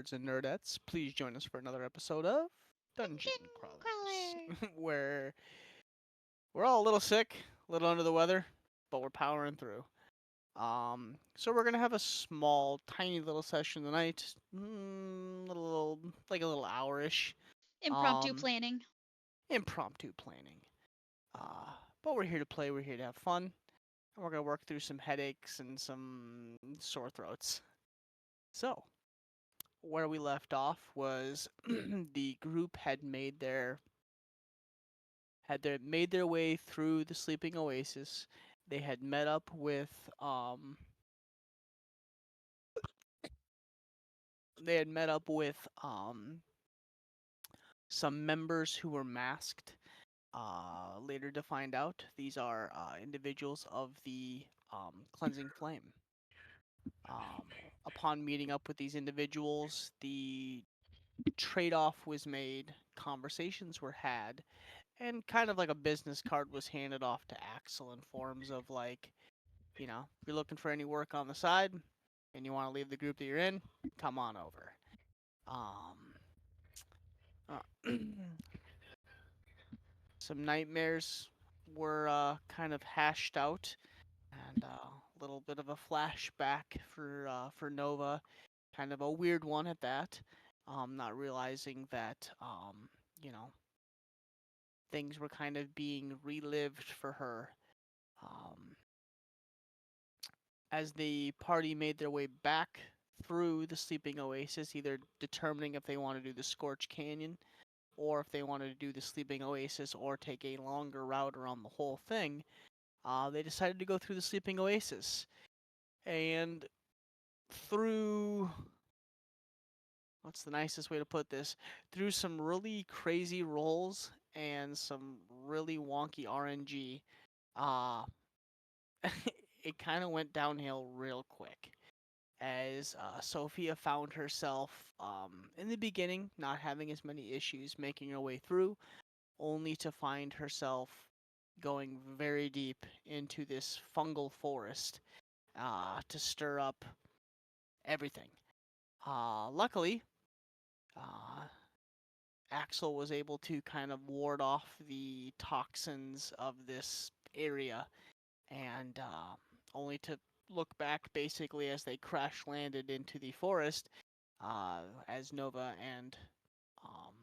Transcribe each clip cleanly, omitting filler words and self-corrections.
nerds and nerdettes. Please join us for another episode of Dungeon Dungeon Crawlers, Crawler. where we're all a little sick, a little under the weather, but we're powering through. So we're gonna have a small, tiny little session tonight, like a little hour-ish, Impromptu um, planning. impromptu planning. But we're here to play. We're here to have fun, and we're gonna work through some headaches and some sore throats. So, where we left off was the group made their way through the sleeping oasis. They had met up with they had met up with some members who were masked. Later to find out, these are individuals of the cleansing flame. Um, Upon meeting up with these individuals, the trade-off was made, conversations were had, and kind of like a business card was handed off to Axel in forms of like, if you're looking for any work on the side and you want to leave the group that you're in, come on over. Um, uh, some nightmares were kind of hashed out, and a little bit of a flashback for Nova, kind of a weird one at that. Not realizing that you know things were kind of being relived for her. Um, as the party made their way back through the sleeping oasis, either determining if they want to do the Scorch Canyon or if they wanted to do the sleeping oasis or take a longer route around the whole thing, they decided to go through the sleeping oasis. And through, what's the nicest way to put this? Through some really crazy rolls and some really wonky RNG, uh, it kind of went downhill real quick. As Sophia found herself in the beginning not having as many issues making her way through, only to find herself going very deep into this fungal forest to stir up everything. Luckily, uh, Axel was able to kind of ward off the toxins of this area and only to look back basically as they crash landed into the forest uh, as Nova and um,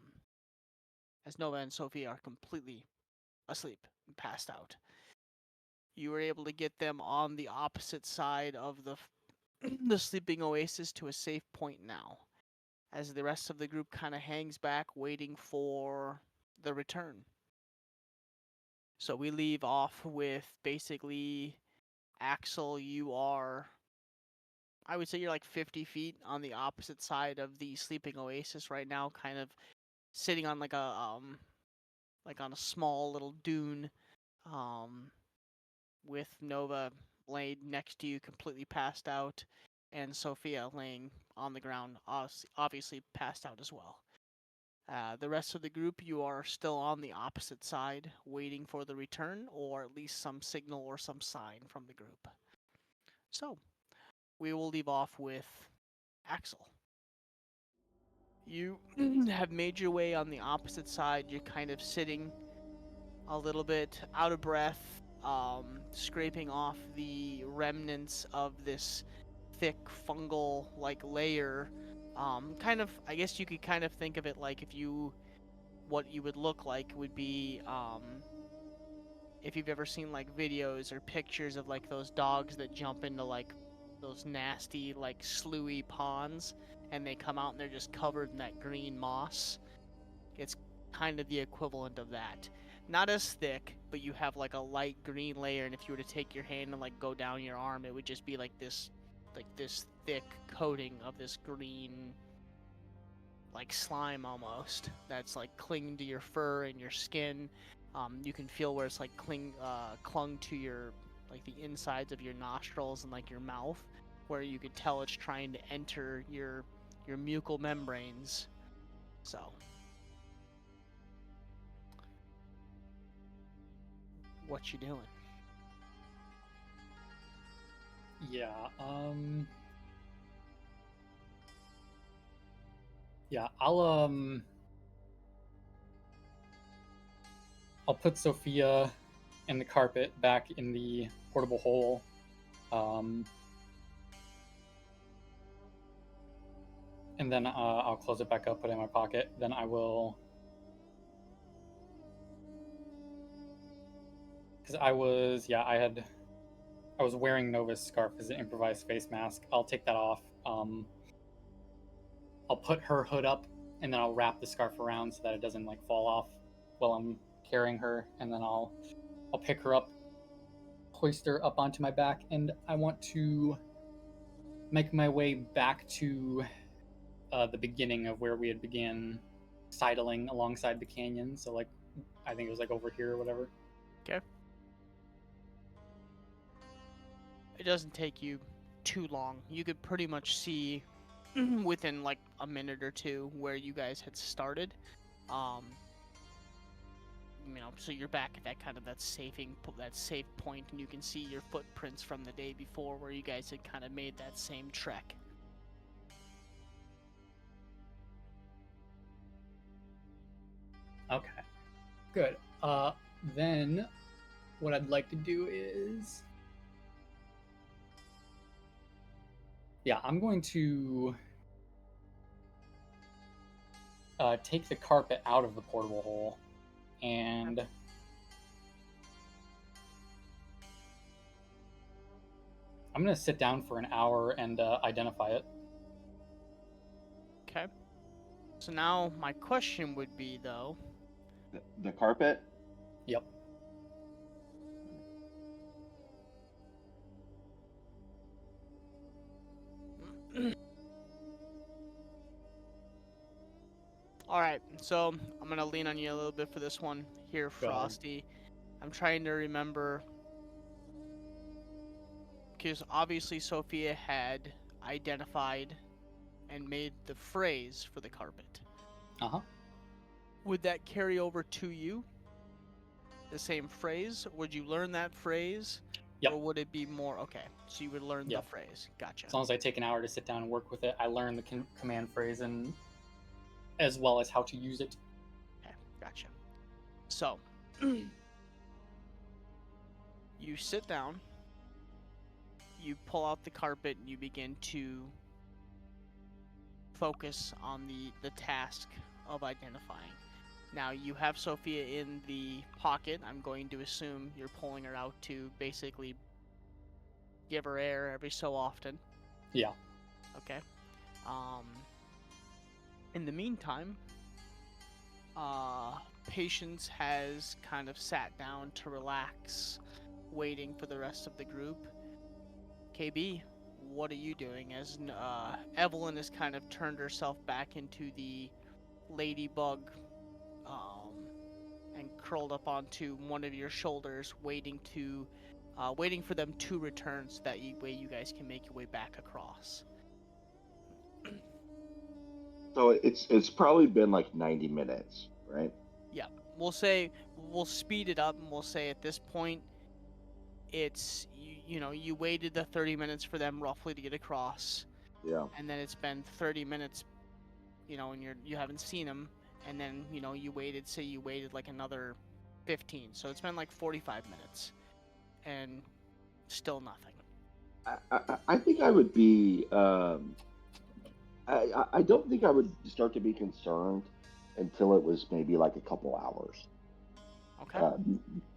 as Nova and Sophie are completely asleep and passed out. You were able to get them on the opposite side of the sleeping oasis to a safe point now, as the rest of the group kind of hangs back waiting for the return. So we leave off with basically Axel, I would say you're like 50 feet on the opposite side of the sleeping oasis right now, kind of sitting on like on a small little dune, um, with Nova laid next to you, completely passed out, and Sophia laying on the ground, obviously passed out as well. The rest of the group, you are still on the opposite side, waiting for the return, or at least some signal or some sign from the group. So, we will leave off with Axel. You have made your way on the opposite side. You're kind of sitting a little bit out of breath, scraping off the remnants of this thick fungal like layer. Kind of, I guess you could kind of think of it like what you would look like would be if you've ever seen like videos or pictures of like those dogs that jump into like those nasty like sloughie ponds and they come out and they're just covered in that green moss. It's kind of the equivalent of that. Not as thick, but you have like a light green layer, and if you were to take your hand and like go down your arm, it would just be like this thick coating of this green, like slime almost. That's like clinging to your fur and your skin. You can feel where it's like clung to your like the insides of your nostrils and like your mouth, where you could tell it's trying to enter your mucal membranes. So what you doing? Yeah, Yeah, I'll put Sophia and the carpet back in the portable hole. And then I'll close it back up, put it in my pocket. Then I will, because I was wearing Nova's scarf as an improvised face mask. I'll take that off. I'll put her hood up, and then I'll wrap the scarf around so that it doesn't like fall off while I'm carrying her. And then I'll pick her up, hoist her up onto my back, and I want to make my way back to the beginning of where we had began sidling alongside the canyon. So like, I think it was like over here or whatever. Okay. It doesn't take you too long. You could pretty much see within like a minute or two where you guys had started. So you're back at that safe point, and you can see your footprints from the day before where you guys had kind of made that same trek. Okay, good. Then what I'd like to do is, yeah, I'm going to take the carpet out of the portable hole, and I'm going to sit down for an hour and identify it. Okay. So now my question would be, though... The carpet? Yep. Alright, so I'm going to lean on you a little bit for this one here, Frosty. I'm trying to remember, because obviously Sophia had identified and made the phrase for the carpet. Uh-huh. Would that carry over to you? The same phrase? Would you learn that phrase? Yep. Or would it be more... Okay, so you would learn the phrase. Gotcha. As long as I take an hour to sit down and work with it, I learn the command phrase and as well as how to use it. Okay, gotcha. So, you sit down, you pull out the carpet, and you begin to focus on the task of identifying. Now, you have Sophia in the pocket. I'm going to assume you're pulling her out to basically give her air every so often. Yeah. Okay. In the meantime, Patience has kind of sat down to relax, waiting for the rest of the group. KB, what are you doing? As Evelyn has kind of turned herself back into the ladybug, and curled up onto one of your shoulders, waiting for them to return, so that way you guys can make your way back across. So it's probably been like 90 minutes, right? Yeah, we'll speed it up, and we'll say at this point, it's you waited the 30 minutes for them roughly to get across. Yeah. And then it's been 30 minutes, and you haven't seen them, and then you waited like another 15, so it's been like 45 minutes, and still nothing. I think I would be. I don't think I would start to be concerned until it was maybe like a couple hours. Okay.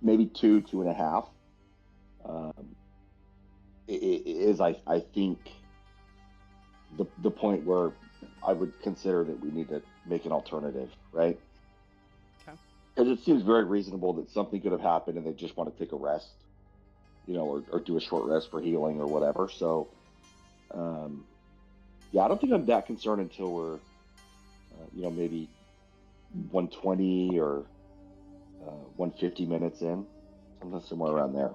Maybe 2.5. Is I think the point where I would consider that we need to make an alternative, right? Okay. Because it seems very reasonable that something could have happened and they just want to take a rest, or do a short rest for healing or whatever. So, yeah, I don't think I'm that concerned until we're, maybe 120 or 150 minutes in, somewhere around there.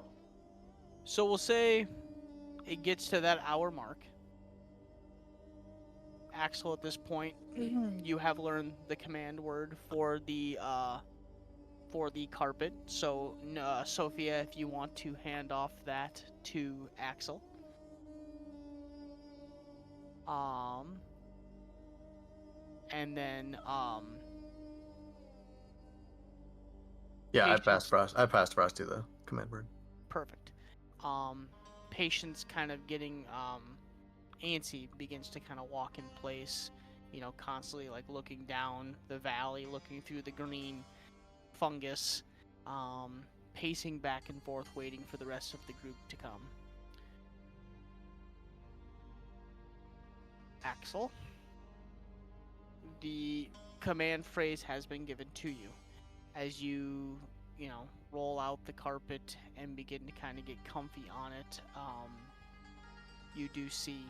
So we'll say it gets to that hour mark. Axel, at this point, you have learned the command word for the carpet. So, Sophia, if you want to hand off that to Axel. and then Yeah, I Patience- passed Frosty the command word. perfect. Patience kind of getting antsy begins to kind of walk in place, you know, constantly like looking down the valley, looking through the green fungus, pacing back and forth, waiting for the rest of the group to come. Axel, the command phrase has been given to you. As you know, roll out the carpet and begin to kind of get comfy on it, you do see,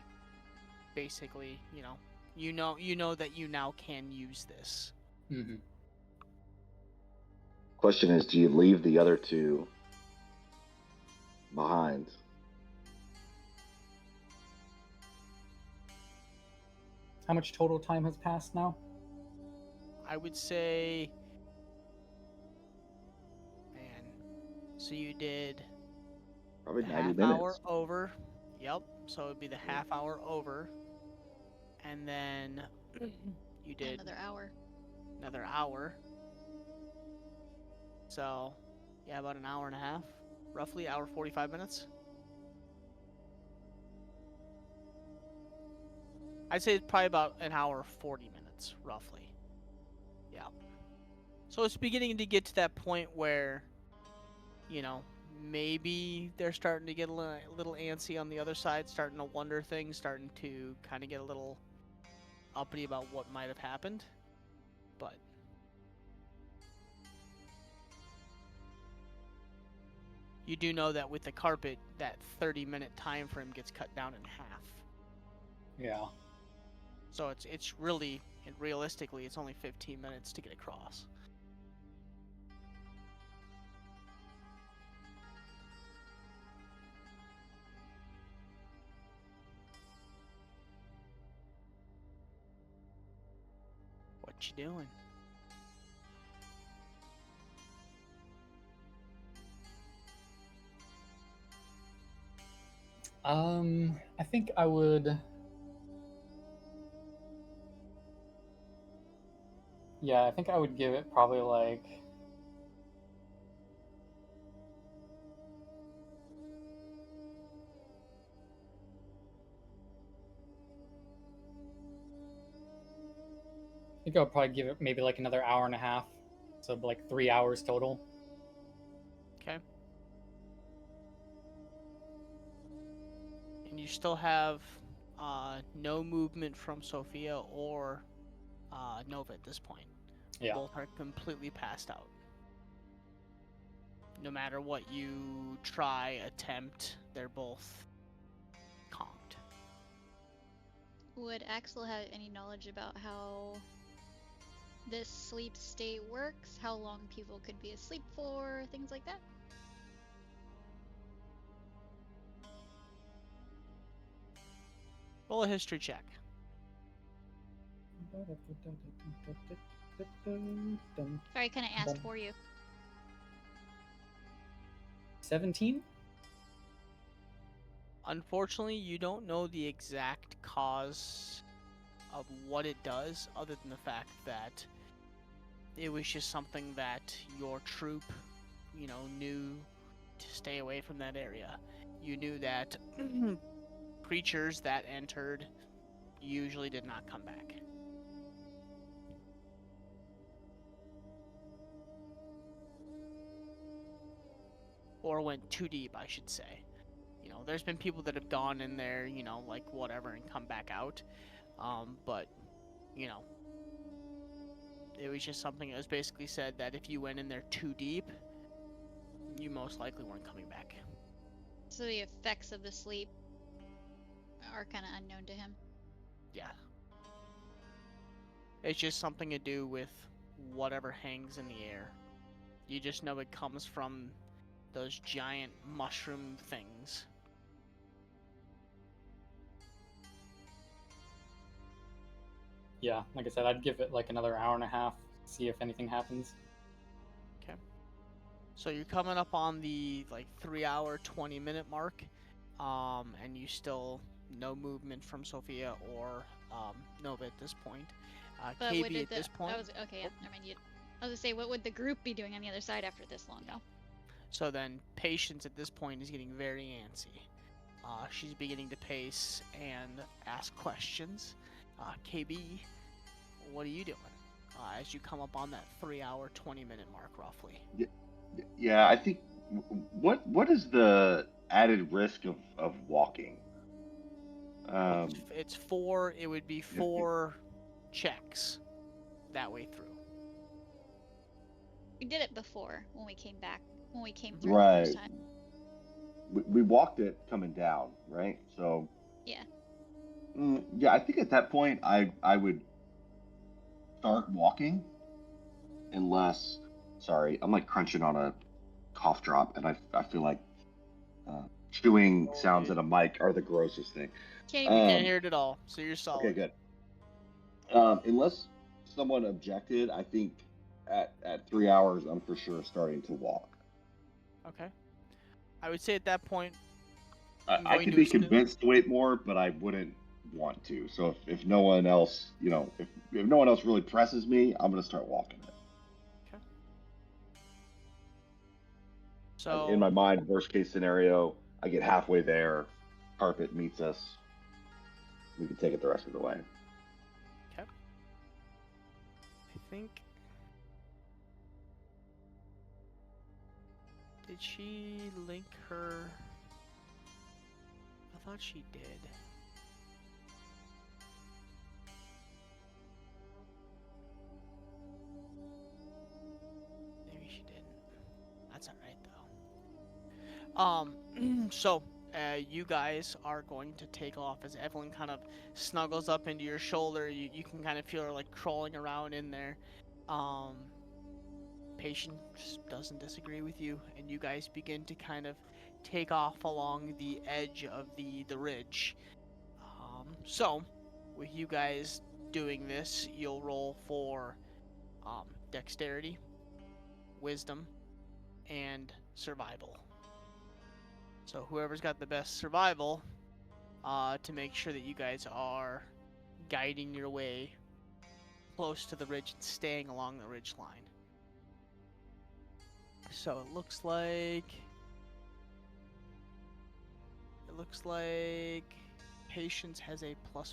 basically, you know that you now can use this. Mm-hmm. Question is, do you leave the other two behind? How much total time has passed now? I would say, man, so you did Probably the 90 half minutes. hour over. Yep, so it would be the half hour over. And then you did another hour. So, yeah, about an hour and a half, roughly, hour 45 minutes. I'd say it's probably about an hour 40 minutes, roughly. Yeah. So it's beginning to get to that point where, you know, maybe they're starting to get a little antsy on the other side, starting to wonder things, starting to kind of get a little uppity about what might have happened. But you do know that with the carpet, that 30-minute time frame gets cut down in half. Yeah. So it's really, and realistically, it's only 15 minutes to get across. What you doing? I think I would. Yeah, I think I would give it probably like. I think I would probably give it maybe like another hour and a half. So like 3 hours total. Okay. And you still have no movement from Sophia or Nova at this point. Yeah. Both are completely passed out. No matter what you try, attempt, they're both conked. Would Axel have any knowledge about how this sleep state works? How long people could be asleep for? Things like that? Roll a history check. Sorry, I kind of asked for you. 17? Unfortunately, you don't know the exact cause of what it does, other than the fact that it was just something that your troop, knew to stay away from that area. You knew that creatures that entered usually did not come back. Or went too deep, I should say. There's been people that have gone in there, like whatever, and come back out. But, it was just something that was basically said that if you went in there too deep, you most likely weren't coming back. So the effects of the sleep are kind of unknown to him. Yeah. It's just something to do with whatever hangs in the air. You just know it comes from those giant mushroom things. Yeah, like I said, I'd give it like another hour and a half, see if anything happens. Okay. So you're coming up on the 3 hour, 20-minute mark, and you still no movement from Sophia or Nova at this point. But what KB did at the this point. I was okay? Yeah, never mind. I was gonna say, what would the group be doing on the other side after this long ago? So then, Patience at this point is getting very antsy. She's beginning to pace and ask questions. KB, what are you doing? As you come up on that 3-hour, 20-minute mark, roughly. Yeah, I think. What is the added risk of walking? It's 4. It would be 4 checks that way through. We did it before when we came back, when we came through the Right. first time. We walked it coming down, right? So Yeah. yeah, I think at that point I would start walking, unless, sorry, I'm like crunching on a cough drop, and I feel like chewing sounds at a mic are the grossest thing. Can't We even can't hear it at all, so you're solid. Okay, good. Unless someone objected, I think at 3 hours I'm for sure starting to walk. Okay. I would say at that point, I could be convinced to wait more, but I wouldn't want to. So if no one else, if no one else really presses me, I'm gonna start walking it. Okay. So In my mind, worst case scenario, I get halfway there, carpet meets us. We can take it the rest of the way. Okay. I think. Did she link her? I thought she did. Maybe she didn't. That's alright though. So you guys are going to take off as Evelyn kind of snuggles up into your shoulder. You can kind of feel her like crawling around in there. Patience doesn't disagree with you, and you guys begin to kind of take off along the edge of the ridge. So, with you guys doing this, you'll roll for dexterity, wisdom, and survival. So whoever's got the best survival, to make sure that you guys are guiding your way close to the ridge and staying along the ridge line. So it looks like Patience has a +4.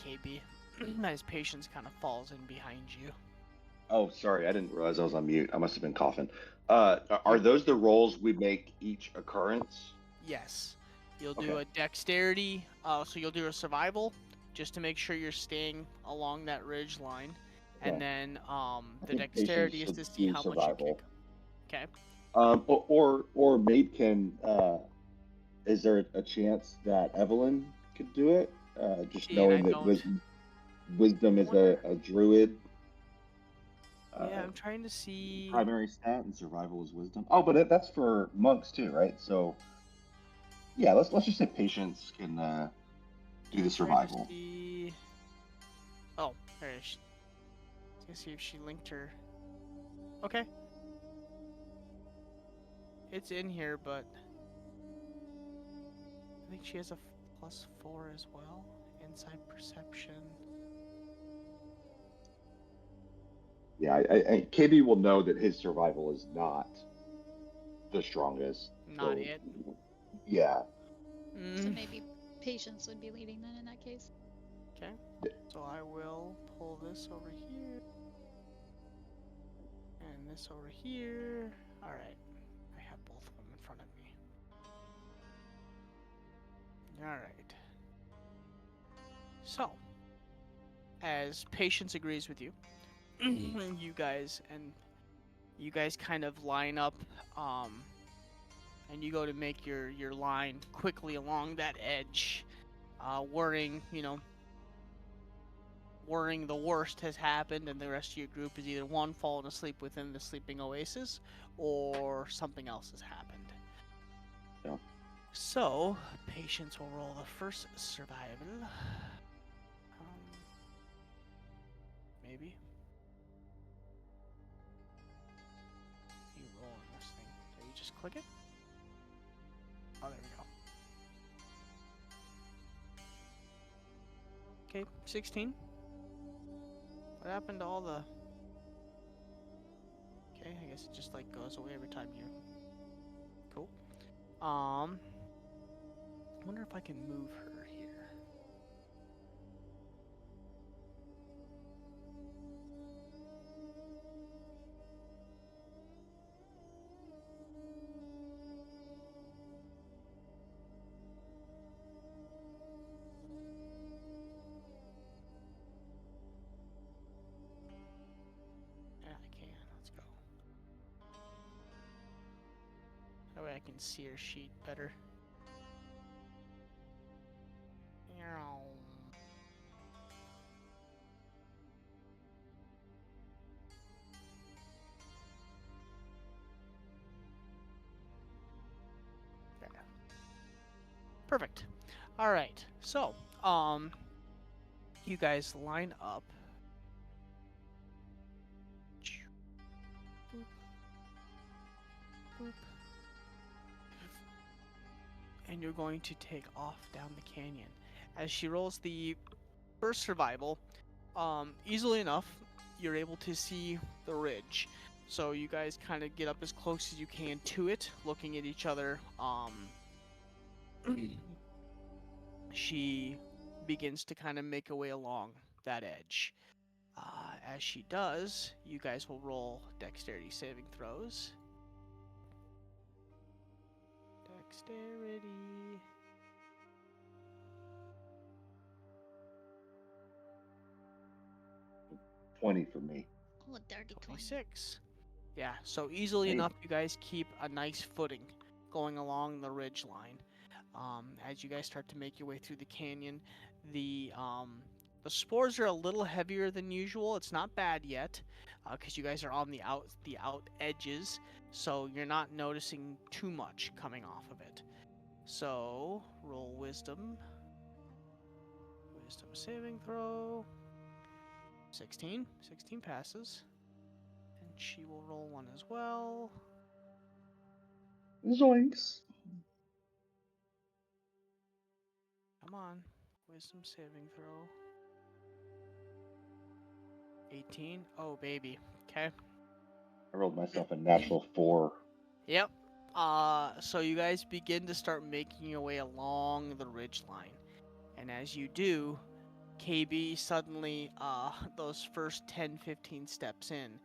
KB, as Patience kind of falls in behind you. Oh, sorry, I didn't realize I was on mute. I must have been coughing. Are those the rolls we make each occurrence? Yes. You'll do a dexterity, so you'll do a survival, just to make sure you're staying along that ridge line. Okay. And then the dexterity is to see how much you kick. Okay. Or Maid can. Is there a chance that Evelyn could do it? Just knowing that wisdom is a druid. Yeah, I'm trying to see. Primary stat and survival is wisdom. Oh, but that's for monks too, right? So yeah, let's just say Patience can do the survival. Oh, there it is. Let's see if she linked her. Okay. It's in here, but I think she has a +4 as well. Inside perception. Yeah, I KB will know that his survival is not the strongest. Not it. Yeah. So maybe Patience would be leading then in that case. Okay. So I will pull this over here. And this over here. Alright. I have both of them in front of me. Alright. So, as Patience agrees with you, you guys kind of line up, and you go to make your line quickly along that edge, worrying the worst has happened and the rest of your group is either one, fallen asleep within the sleeping oasis, or something else has happened. Yeah. So, Patience will roll the first survival. Maybe. You rolling this click it. Oh, there we go. Okay, 16. What happened to all the... Okay, I guess it just like goes away every time you... Cool. I wonder if I can move her here. Yeah, I can. Let's go. That way I can see her sheet better. There. Perfect. All right. So, you guys line up. Boop. Boop. And you're going to take off down the canyon. As she rolls the first survival, easily enough, you're able to see the ridge. So you guys kind of get up as close as you can to it, looking at each other. She begins to kind of make her way along that edge. As she does, you guys will roll dexterity saving throws. Dexterity. $20 for me. Oh, dirty 20. 26. Yeah, so easily Hey. enough, you guys keep a nice footing going along the ridge line. As you guys start to make your way through the canyon, the spores are a little heavier than usual. It's not bad yet, because you guys are on the out edges, so you're not noticing too much coming off of it. So roll wisdom. Wisdom saving throw. 16. 16 passes. And she will roll one as well. Zoinks. Come on. Wisdom saving throw. 18. Oh, baby. Okay. I rolled myself a natural 4. Yep. So you guys begin to start making your way along the ridge line. And as you do, KB suddenly, those first 10, 15 steps in,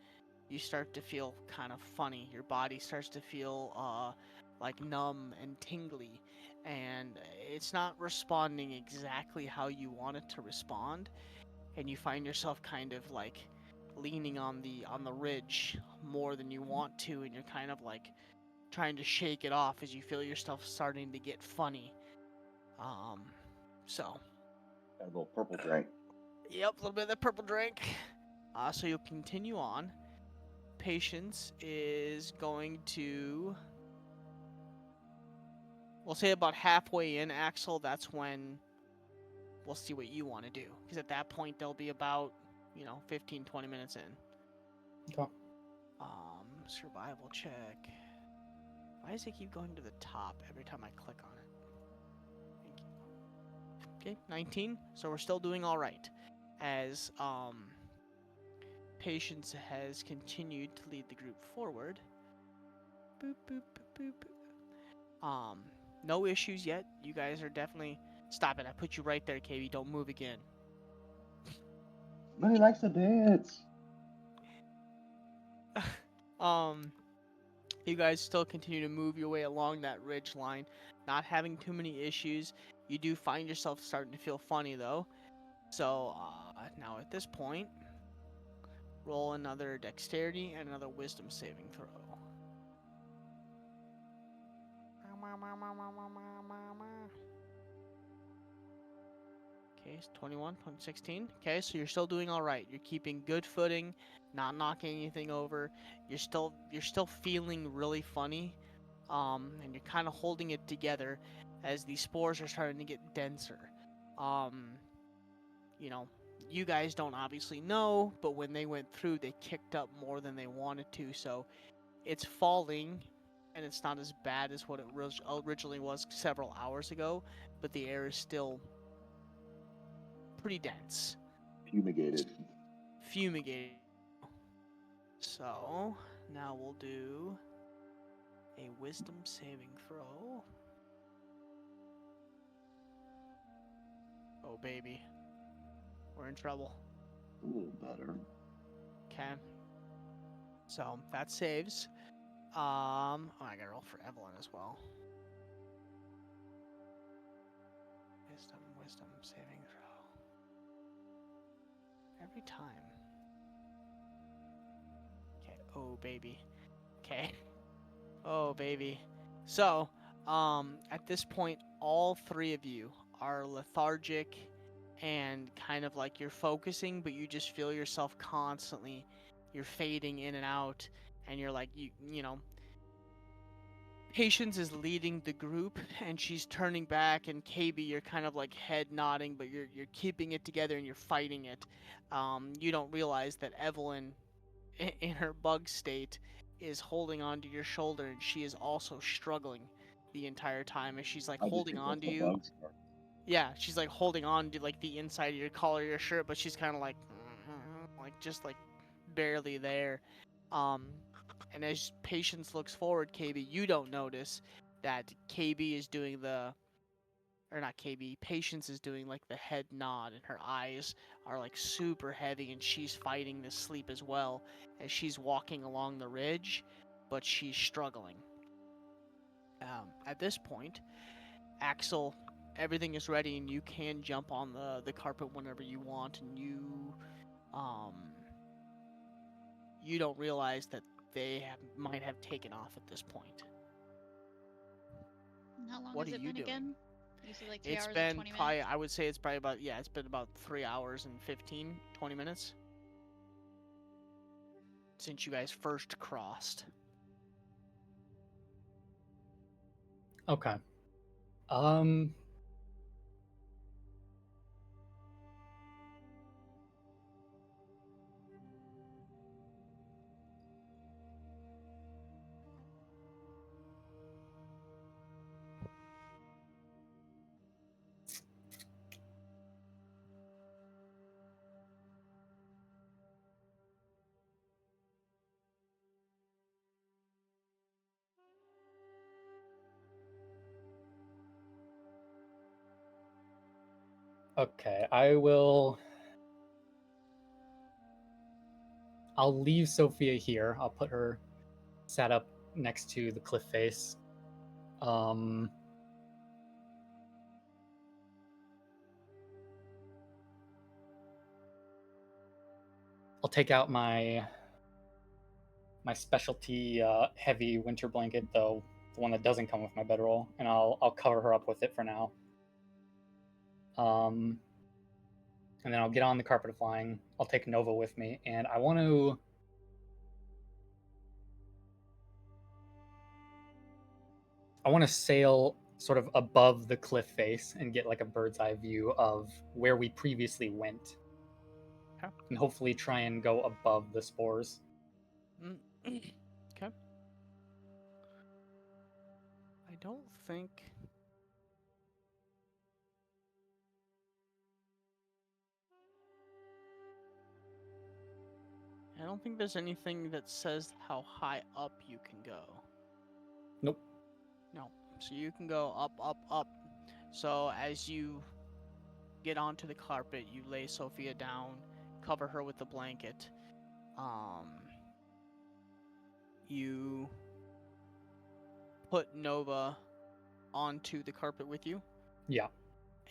you start to feel kind of funny. Your body starts to feel, like numb and tingly. And it's not responding exactly how you want it to respond. And you find yourself kind of like leaning on the ridge more than you want to, and you're kind of like trying to shake it off as you feel yourself starting to get funny. So Got a little purple drink. yep, a little bit of the purple drink. So you'll continue on. Patience is going to, we'll say about halfway in, Axel, that's when we'll see what you want to do. Because at that point, they'll be about, 15, 20 minutes in. Okay. Survival check. Why does it keep going to the top every time I click on it? Thank you. Okay, 19. So we're still doing all right. As Patience has continued to lead the group forward. Boop, boop, boop, boop. No issues yet. You guys are definitely... Stop it, I put you right there, KB. Don't move again. Nobody likes to dance. You guys still continue to move your way along that ridge line, not having too many issues. You do find yourself starting to feel funny, though. So, now at this point, roll another dexterity and another wisdom saving throw. Okay, it's 21, 16. Okay, so you're still doing all right. You're keeping good footing, not knocking anything over. You're still feeling really funny, and you're kind of holding it together as these spores are starting to get denser. You guys don't obviously know, but when they went through, they kicked up more than they wanted to, so it's falling and it's not as bad as what it originally was several hours ago, but the air is still pretty dense. Fumigated. Fumigated. So, now we'll do a wisdom saving throw. Oh, baby. We're in trouble. A little better. Okay. So, that saves. Oh, I gotta roll for Evelyn as well. Wisdom saving throw. Every time. Okay. Oh, baby. Okay. Oh, baby. So, at this point, all three of you are lethargic and kind of like you're focusing, but you just feel yourself constantly. You're fading in and out, and you're like, you know, Patience is leading the group, and she's turning back, and KB, you're kind of like head nodding, but you're keeping it together and you're fighting it. You don't realize that Evelyn, in her bug state, is holding onto your shoulder, and she is also struggling the entire time as she's like I just holding think on that's to the you. bugs part. Yeah, she's like holding on to like the inside of your collar, your shirt, but she's kind of like just like barely there. Um, and as Patience looks forward, KB, you don't notice that KB is doing or not KB, Patience is doing like the head nod, and her eyes are like super heavy, and she's fighting this sleep as well as she's walking along the ridge, but she's struggling. At this point, Axel, everything is ready, and you can jump on the carpet whenever you want, and um, you don't realize that they might have taken off at this point. How long What has are it you been doing? again? You said like 3 It's hours and been 20 probably, minutes? I would say it's probably about, yeah, it's been about 3 hours and 15, 20 minutes since you guys first crossed. Okay. Um. Okay, I'll leave Sophia here. I'll put her sat up next to the cliff face. Um, I'll take out my specialty heavy winter blanket, though the one that doesn't come with my bedroll, and I'll cover her up with it for now. And then I'll get on the carpet of flying. I'll take Nova with me, and I want to sail sort of above the cliff face and get like a bird's eye view of where we previously went. Okay. And hopefully try and go above the spores. Okay. I don't think... I don't think there's anything that says how high up you can go. Nope. No. So you can go up, up, up. So as you get onto the carpet, you lay Sophia down, cover her with the blanket. You put Nova onto the carpet with you. Yeah.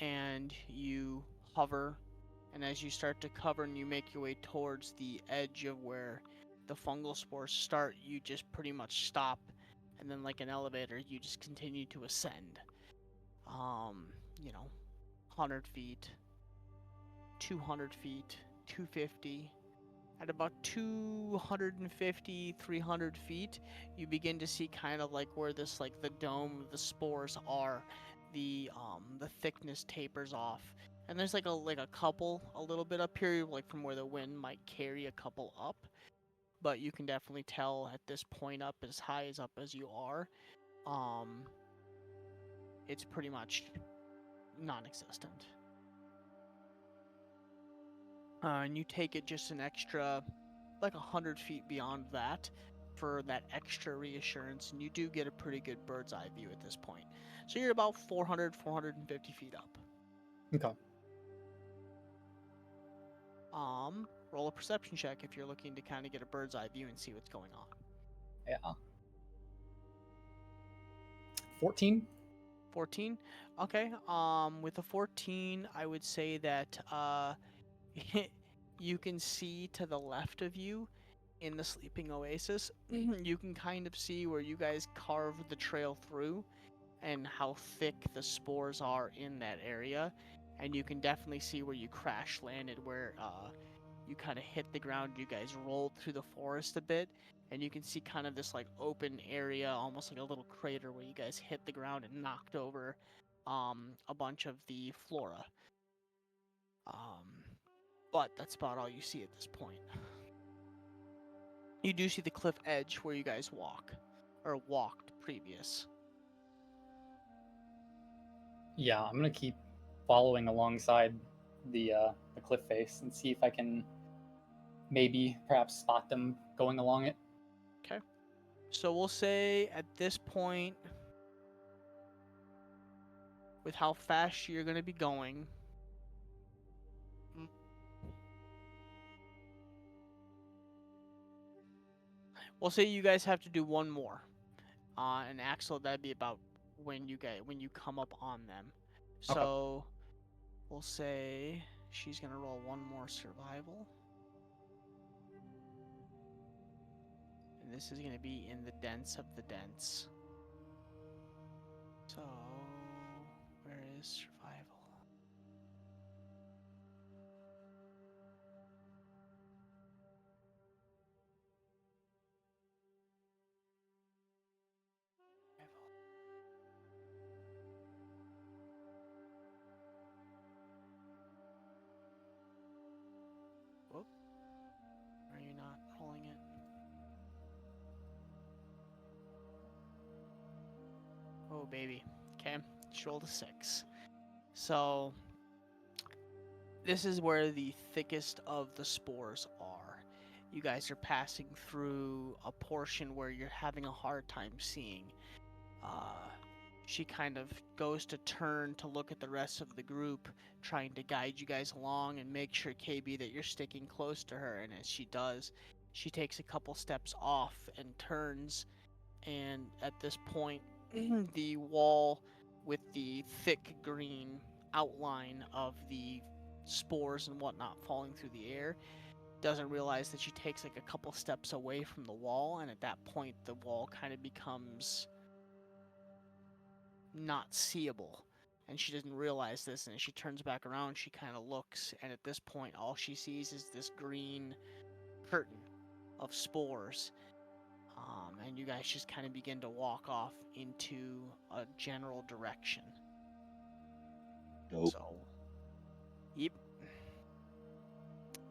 And you hover, and as you start to cover and you make your way towards the edge of where the fungal spores start, you just pretty much stop, and then like an elevator, you just continue to ascend. 100 feet, 200 feet, 250. At about 250, 300 feet, you begin to see kind of like where this, like the dome of the spores are. The thickness tapers off, and there's like a couple a little bit up here, like from where the wind might carry a couple up, but you can definitely tell at this point up as high as up as you are, it's pretty much non-existent. And you take it just an extra, like 100 feet beyond that for that extra reassurance, and you do get a pretty good bird's eye view at this point. So you're about 400, 450 feet up. Okay. Roll a perception check if you're looking to kind of get a bird's eye view and see what's going on. Yeah. 14. 14. Okay. With a 14, I would say that you can see to the left of you in the sleeping oasis. You can kind of see where you guys carved the trail through and how thick the spores are in that area. And you can definitely see where you crash landed, where you kind of hit the ground. You guys rolled through the forest a bit, and you can see kind of this like open area, almost like a little crater where you guys hit the ground and knocked over a bunch of the flora. But that's about all you see at this point. You do see the cliff edge where you guys walked previous. Yeah, I'm gonna keep following alongside the cliff face and see if I can maybe perhaps spot them going along it. Okay. So we'll say at this point, with how fast you're going to be going, we'll say you guys have to do one more. And Axel, that'd be about when you come up on them. So Okay. we'll say she's going to roll one more survival. And this is going to be in the dense of the dense. So, where is survival? Whoop. Are you not rolling it? Oh, baby. Okay, she rolled a 6. So, this is where the thickest of the spores are. You guys are passing through a portion where you're having a hard time seeing. She kind of goes to turn to look at the rest of the group, trying to guide you guys along and make sure, KB, that you're sticking close to her. And as she does, she takes a couple steps off and turns. And at this point, the wall with the thick green outline of the spores and whatnot falling through the air doesn't realize that she takes like a couple steps away from the wall, and at that point the wall kind of becomes not seeable, and she doesn't realize this, and as she turns back around she kind of looks, and at this point all she sees is this green curtain of spores. And you guys just kind of begin to walk off into a general direction. Dope. So, yep.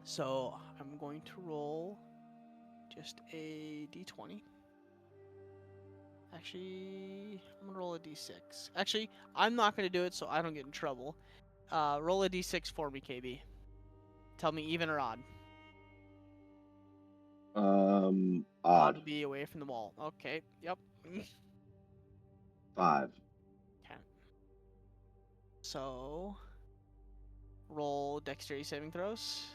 So I'm going to roll just a d20. Actually, I'm going to roll a d6. Actually, I'm not going to do it so I don't get in trouble. Roll a d6 for me, KB. Tell me even or odd. Odd Odd. would be away from the wall. Okay, yep. 5. 10. So, roll dexterity saving throws.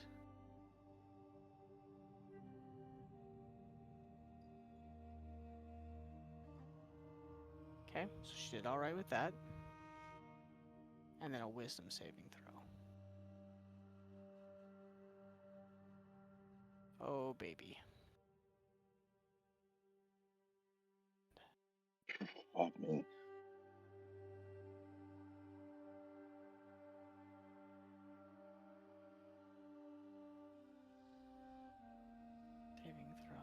Okay, so she did alright with that. And then a wisdom saving throw. Oh, baby. Fuck me. Saving throw.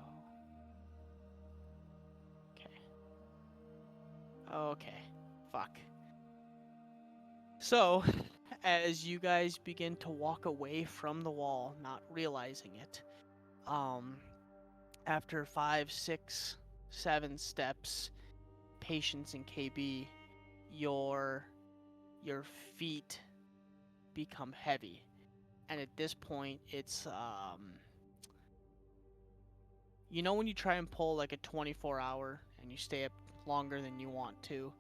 Okay. Fuck. So, as you guys begin to walk away from the wall, not realizing it, After 5, 6, 7 steps, Patience and KB, your feet become heavy, and at this point, it's when you try and pull like a 24-hour and you stay up longer than you want to,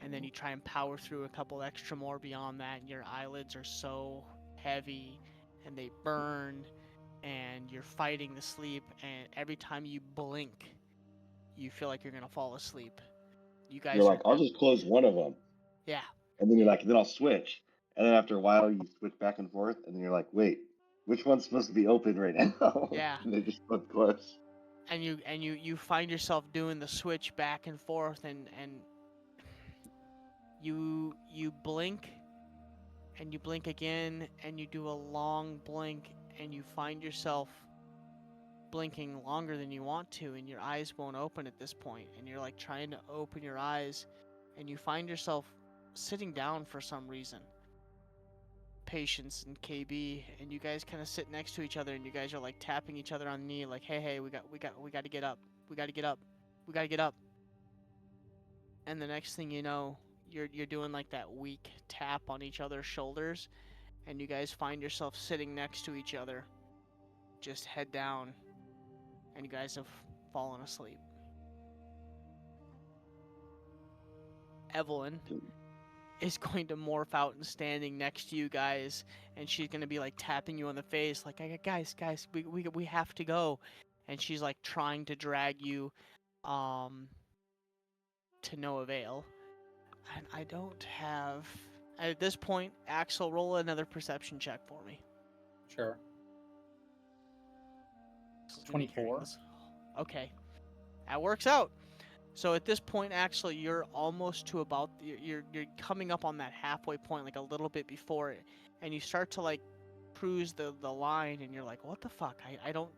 and then you try and power through a couple extra more beyond that, and your eyelids are so heavy and they burn, and you're fighting the sleep, and every time you blink, you feel like you're gonna fall asleep. You You're guys are like, I'll just close one of them, yeah, and then you're like, then I'll switch, and then after a while you switch back and forth, and then you're like, wait, which one's supposed to be open right now? yeah. And they just both close. And you find yourself doing the switch back and forth, and you blink and you blink again, and you do a long blink, and you find yourself blinking longer than you want to, and your eyes won't open at this point, and you're like trying to open your eyes, and you find yourself sitting down for some reason. Patience and KB, and you guys kind of sit next to each other, and you guys are like tapping each other on the knee, like, hey, we got to get up, we got to get up, we got to get up. And the next thing you know, you're doing like that weak tap on each other's shoulders, and you guys find yourself sitting next to each other, just head down, and you guys have fallen asleep. Evelyn is going to morph out and standing next to you guys, and she's going to be like tapping you on the face, like, guys, we have to go. And she's like trying to drag you to no avail. And I don't have, at this point, Axel, roll another perception check for me. Sure. 24. Okay, that works out. So at this point, Axel, you're almost to about you're coming up on that halfway point, like a little bit before it, and you start to like cruise the line, and you're like, what the fuck? I don't,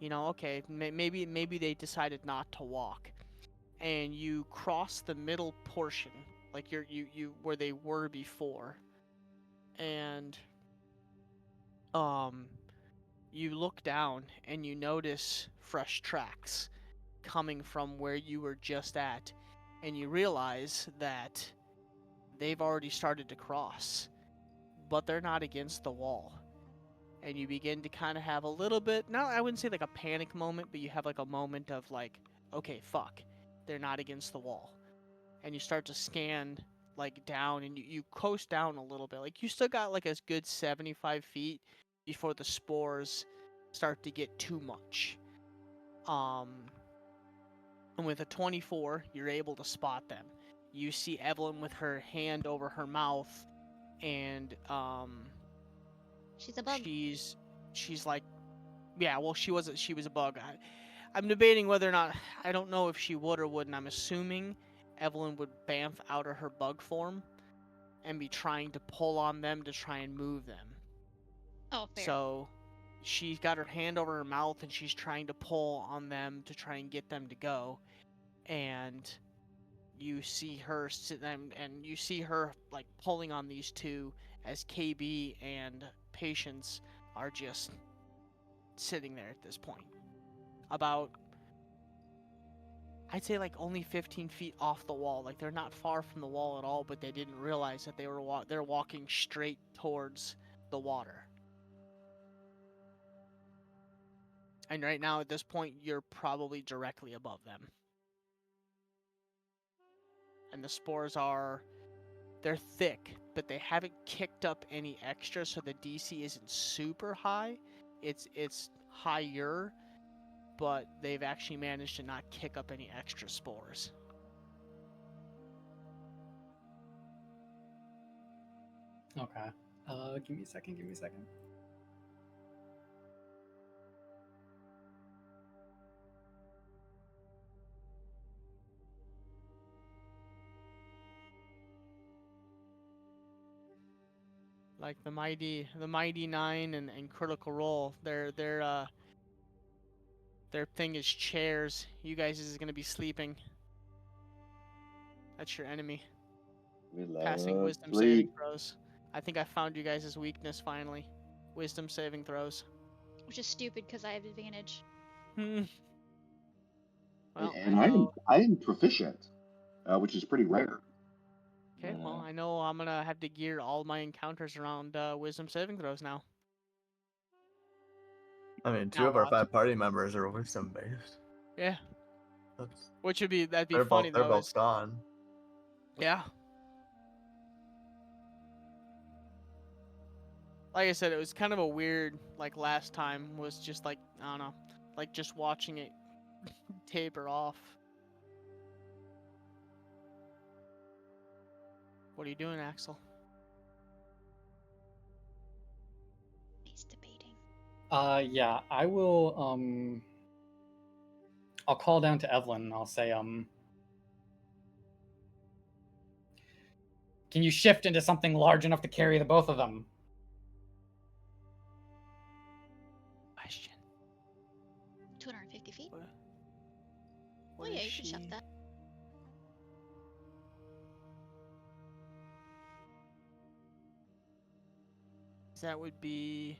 okay, maybe they decided not to walk, and you cross the middle portion, like you where they were before, and you look down and you notice fresh tracks coming from where you were just at, and you realize that they've already started to cross, but they're not against the wall. And you begin to kind of have a little bit, not, I wouldn't say like a panic moment, but you have like a moment of like, okay, fuck, they're not against the wall. And you start to scan like down, and you coast down a little bit. Like you still got like a good 75 feet before the spores start to get too much. And with a 24, you're able to spot them. You see Evelyn with her hand over her mouth, and She's a bug. she's like, yeah, well, she was a bug. I'm debating whether or not, I don't know if she would or wouldn't. I'm assuming Evelyn would bamf out of her bug form and be trying to pull on them to try and move them. Oh, fair. So she's got her hand over her mouth, and she's trying to pull on them to try and get them to go. And you see her and you see her like pulling on these two, as KB and Patience are just sitting there at this point, about, I'd say, like only 15 feet off the wall. Like they're not far from the wall at all, but they didn't realize that they're walking straight towards the water. And right now at this point, you're probably directly above them. And the spores they're thick, but they haven't kicked up any extra, so the DC isn't super high. It's higher, but they've actually managed to not kick up any extra spores. Okay. Give me a second. Like the mighty nine and critical role, their thing is chairs. You guys is gonna be sleeping. That's your enemy. We love Passing wisdom saving sleep. throws. I think I found you guys' weakness finally. Wisdom saving throws. Which is stupid because I have advantage. Well, and I know. I am proficient, which is pretty rare. Okay, well, I know I'm gonna have to gear all my encounters around wisdom saving throws now. I mean, two Now of our what? 5 party members are wisdom based. Yeah, That's, that'd be they're funny both they're though. both Is gone. yeah. Like I said, it was kind of a weird. Like last time was just like I don't know, like just watching it taper off. What are you doing, Axel? He's debating. Yeah, I will. I'll call down to Evelyn and I'll say, can you shift into something large enough to carry the both of them? Question. 250 feet? What Oh yeah, is you can shove she? that. That would be.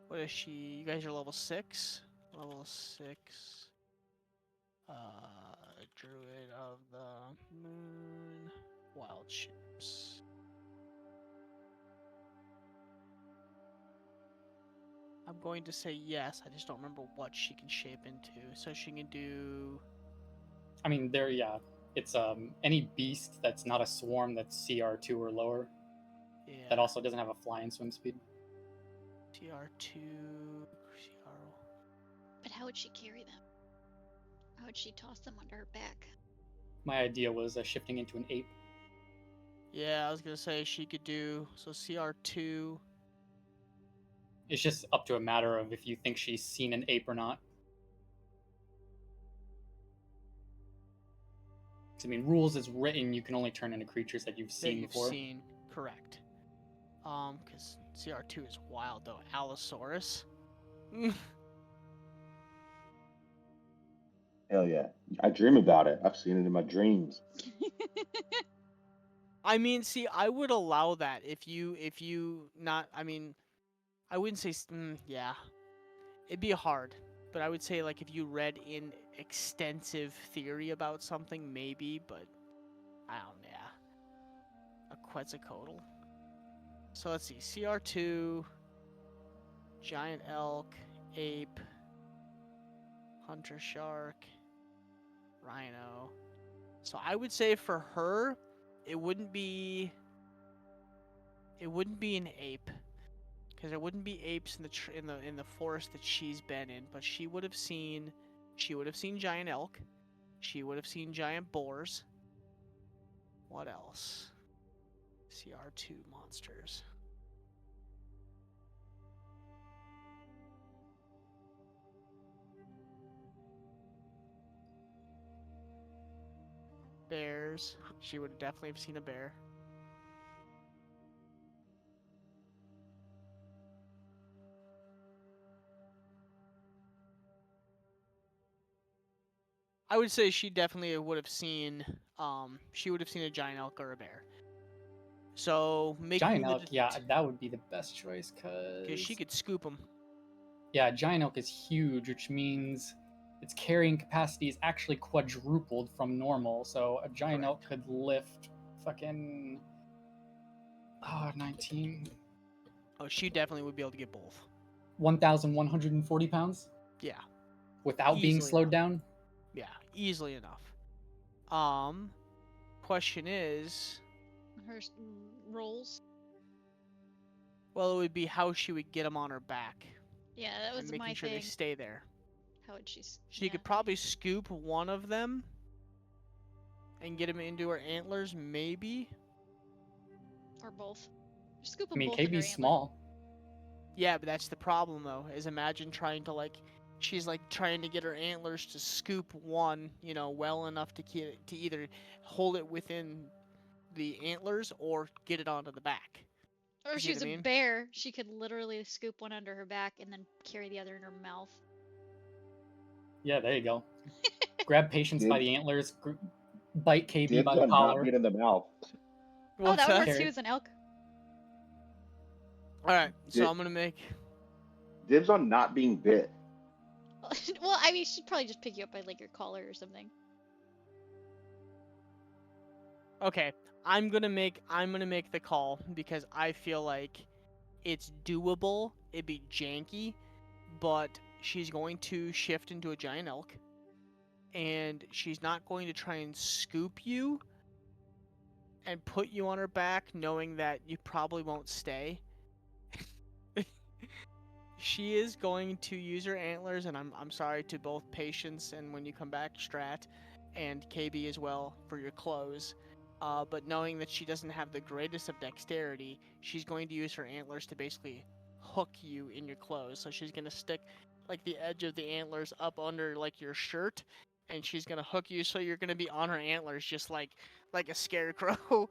What is she? You guys are level 6? Level 6. Druid of the Moon. Wild Shapes. I'm going to say yes, I just don't remember what she can shape into. So she can do. I mean, yeah. It's any beast that's not a swarm that's CR2 or lower. Yeah. That also doesn't have a fly and swim speed. CR2. CR. But how would she carry them? How would she toss them under her back? My idea was shifting into an ape. Yeah, I was gonna say she could do. So CR2. It's just up to a matter of if you think she's seen an ape or not. I mean, rules is written, you can only turn into creatures that you've seen before. Correct. Because CR2 is wild though. Allosaurus. Hell yeah, I dream about it. I've seen it in my dreams. I mean, see, I would allow that if you not. I mean, I wouldn't say. Yeah, it'd be hard, but I would say like if you read in extensive theory about something, maybe. But I don't. Yeah, a Quetzalcoatl. So let's see. CR2, giant elk, ape, hunter shark, rhino. So I would say for her, it wouldn't be an ape, because there wouldn't be apes in the forest that she's been in. But she would have seen giant elk, she would have seen giant boars. What else? CR2 monsters. Bears. She would definitely have seen a bear. I would say she definitely would have seen. She would have seen a giant elk or a bear. So making Giant elk, yeah, that would be the best choice, because she because could scoop them. yeah, giant elk is huge, which means its carrying capacity is actually quadrupled from normal. So a giant elk could lift fucking 19. Oh, she definitely would be able to get both. 1,140 pounds Yeah, without being easily slowed enough. down. Yeah, easily enough. Question is, Her rolls. well, it would be how she would get them on her back. Yeah, that was and making my sure thing. they stay there. How would she? She could probably scoop one of them and get them into her antlers, maybe. Or both. Just scoop I them mean, both into her KB's antler. small. Yeah, but that's the problem though. Is imagine trying to she's trying to get her antlers to scoop one, well enough to either hold it within the antlers or get it onto the back. Or if You see she was what I a mean? bear, she could literally scoop one under her back and then carry the other in her mouth. Yeah, there you go. Grab Patience by the antlers, bite KB Dibs by the on not collar. being in the mouth. What's that would work Carry. too as an elk. All right, so I'm gonna make Dibs on not being bit. Well, I mean, she'd probably just pick you up by like your collar or something. Okay, I'm gonna make the call because I feel like it's doable. It'd be janky, but she's going to shift into a giant elk, and she's not going to try and scoop you and put you on her back, knowing that you probably won't stay. She is going to use her antlers, and I'm sorry to both Patience and when you come back, Strat, and KB as well for your clothes. But knowing that she doesn't have the greatest of dexterity, she's going to use her antlers to basically hook you in your clothes. So she's gonna stick like the edge of the antlers up under like your shirt, and she's gonna hook you so you're gonna be on her antlers just like a scarecrow.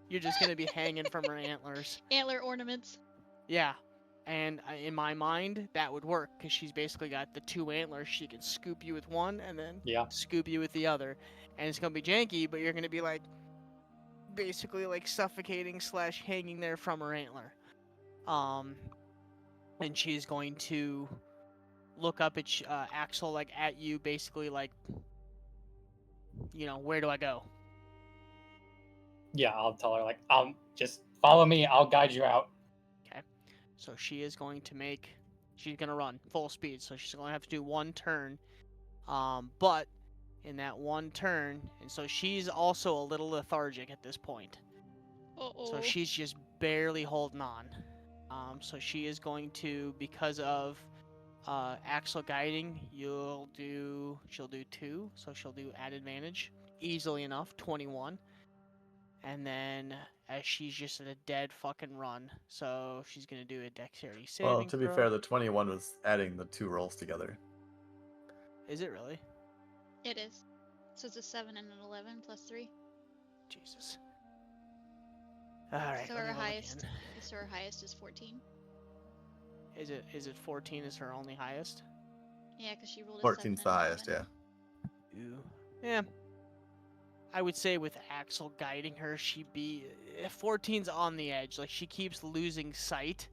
You're just gonna be hanging from her antlers. Antler ornaments. Yeah. And in my mind, that would work because she's basically got the two antlers. She can scoop you with one and then Yeah. scoop you with the other. And it's going to be janky, but you're going to be like basically like suffocating / hanging there from her antler. And she's going to look up at Axel like at you, basically like, where do I go? Yeah, I'll tell her like, I'll just follow me. I'll guide you out. Okay. So she is going to she's going to run full speed. So she's going to have to do one turn. But in that one turn, and so she's also a little lethargic at this point. Uh-oh. So she's just barely holding on. So she is going to, because of Axel guiding, she'll do 2, so she'll do at advantage easily enough, 21. And then as she's just at a dead fucking run, so she's gonna do a dexterity saving Well, to be throw. fair, the 21 was adding the 2 rolls together. Is it really? It is. So it's a 7 and an 11 plus 3. Jesus. All right. So let me her roll highest. again. So her highest is 14. Is it 14 is her only highest? Yeah, because she rolled a 7 14's and the an highest, 11. yeah. Ooh. Yeah. I would say with Axel guiding her, she'd be 14's on the edge. Like she keeps losing sight.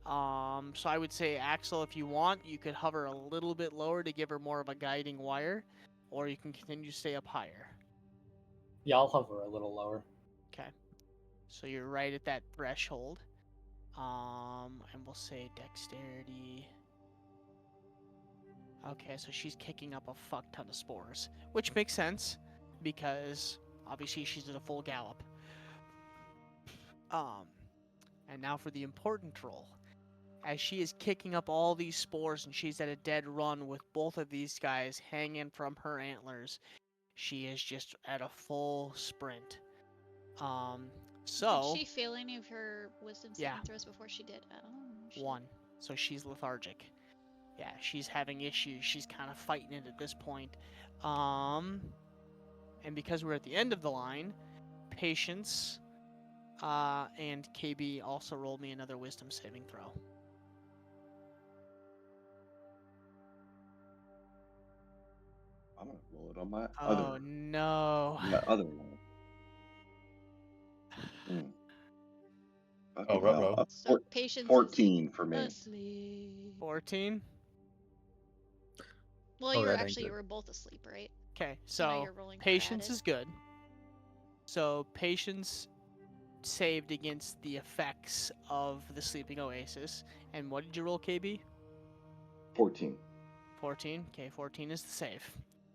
So I would say Axel, if you want, you could hover a little bit lower to give her more of a guiding wire, or you can continue to stay up higher. Yeah, I'll hover a little lower. Okay. So you're right at that threshold. And we'll say dexterity. Okay, so she's kicking up a fuck ton of spores, which makes sense because obviously she's at a full gallop. And now for the important roll. As she is kicking up all these spores and she's at a dead run with both of these guys hanging from her antlers, she is just at a full sprint. Did she fail any of her wisdom saving Yeah. throws before she did? Oh, shit. 1. So she's lethargic. Yeah, she's having issues. She's kind of fighting it at this point. And because we're at the end of the line, Patience and KB also rolled me another wisdom saving throw. I'm gonna roll it on my Oh no. other one. Mm. Oh, Fucking hell. ruh-roh. So Patience 14 for is me. asleep. 14? Well, Oh, you were that ain't actually good. you were both asleep, right? Okay, So now so you're rolling for Patience added. is good. So Patience saved against the effects of the sleeping oasis. And what did you roll, KB? 14. 14. Okay, 14 is the save.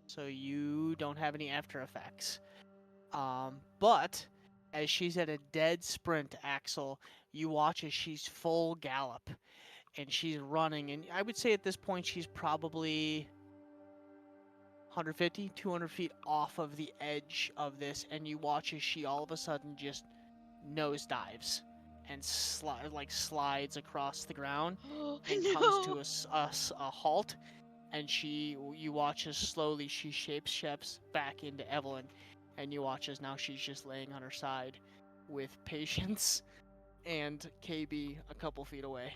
So you don't have any after effects. But as she's at a dead sprint, Axel, you watch as she's full gallop and she's running. And I would say at this point she's probably 150, 200 feet off of the edge of this. And you watch as she all of a sudden just nosedives and slides across the ground and comes to a halt. And you watch as slowly she shapeshifts back into Evelyn, and you watch as now she's just laying on her side with Patience and KB a couple feet away.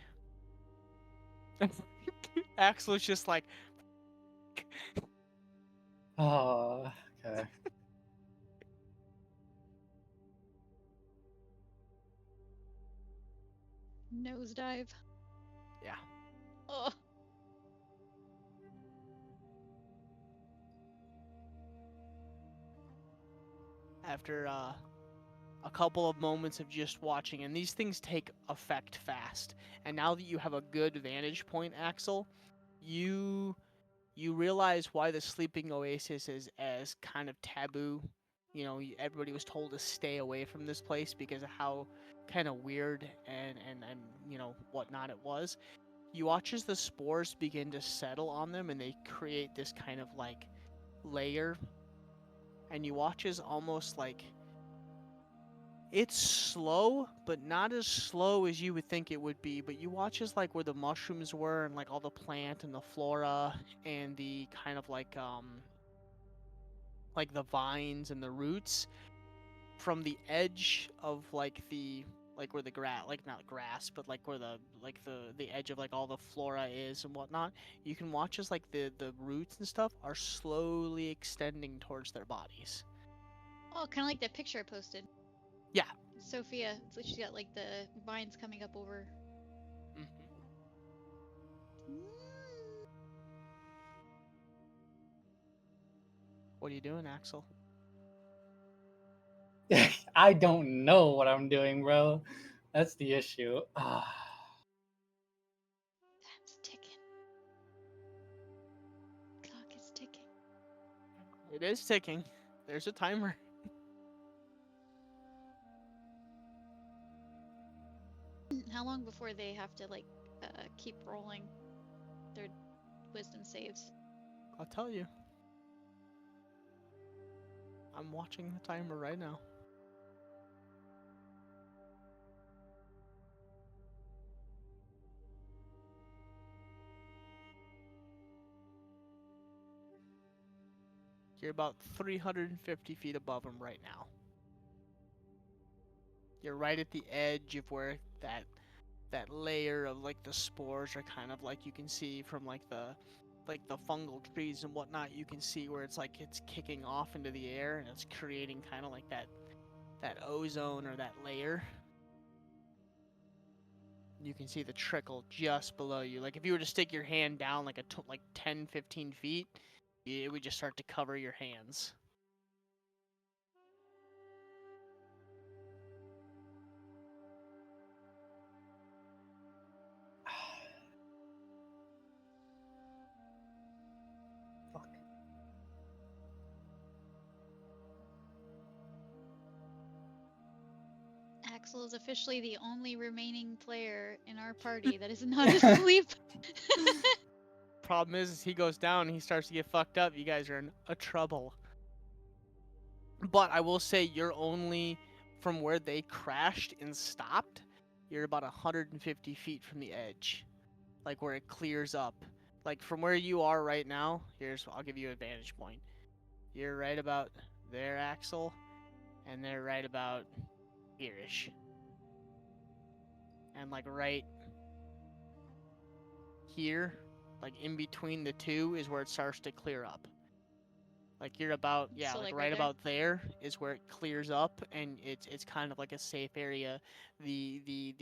Axel's just like, Oh, okay. Nosedive. yeah. Oh. after a couple of moments of just watching, and these things take effect fast. And now that you have a good vantage point, Axel, you realize why the sleeping oasis is as kind of taboo. You know, everybody was told to stay away from this place because of how kind of weird and you know whatnot it was. You watch as the spores begin to settle on them, and they create this kind of like layer. And you watch as almost like it's slow, but not as slow as you would think it would be. But you watch as like where the mushrooms were and like all the plant and the flora and the kind of like the vines and the roots from the edge of like the like where the grass, like not grass, but like where the edge of like all the flora is and whatnot. You can watch as like the roots and stuff are slowly extending towards their bodies. Oh, kind of like that picture I posted. Yeah. Sophia, it's like she's got like the vines coming up over. Mm-hmm. What are you doing, Axel? I don't know what I'm doing, bro. That's the issue. Time's ticking. Clock is ticking. It is ticking. There's a timer. How long before they have to like keep rolling their wisdom saves? I'll tell you. I'm watching the timer right now. You're about 350 feet above him right now. You're right at the edge of where that layer of like the spores are kind of like you can see from like the fungal trees and whatnot. You can see where it's like it's kicking off into the air and it's creating kind of like that ozone or that layer. You can see the trickle just below you. Like if you were to stick your hand down like 10, 15 feet, it would just start to cover your hands. Fuck. Axel is officially the only remaining player in our party that is not asleep. Problem is he goes down and he starts to get fucked up. You guys are in a trouble. But I will say you're only from where they crashed and stopped. You're about 150 feet from the edge, like where it clears up. Like from where you are right now. I'll give you a vantage point. You're right about there, Axel, and they're right about here-ish. And like right here, like in between the two, is where it starts to clear up. Like you're about So, like like, right right there? about there is where it clears up, and it's kind of like a safe area. The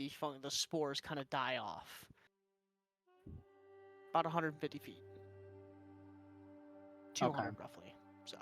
spores kind of die off. About 150 feet. 200 Okay. roughly. So.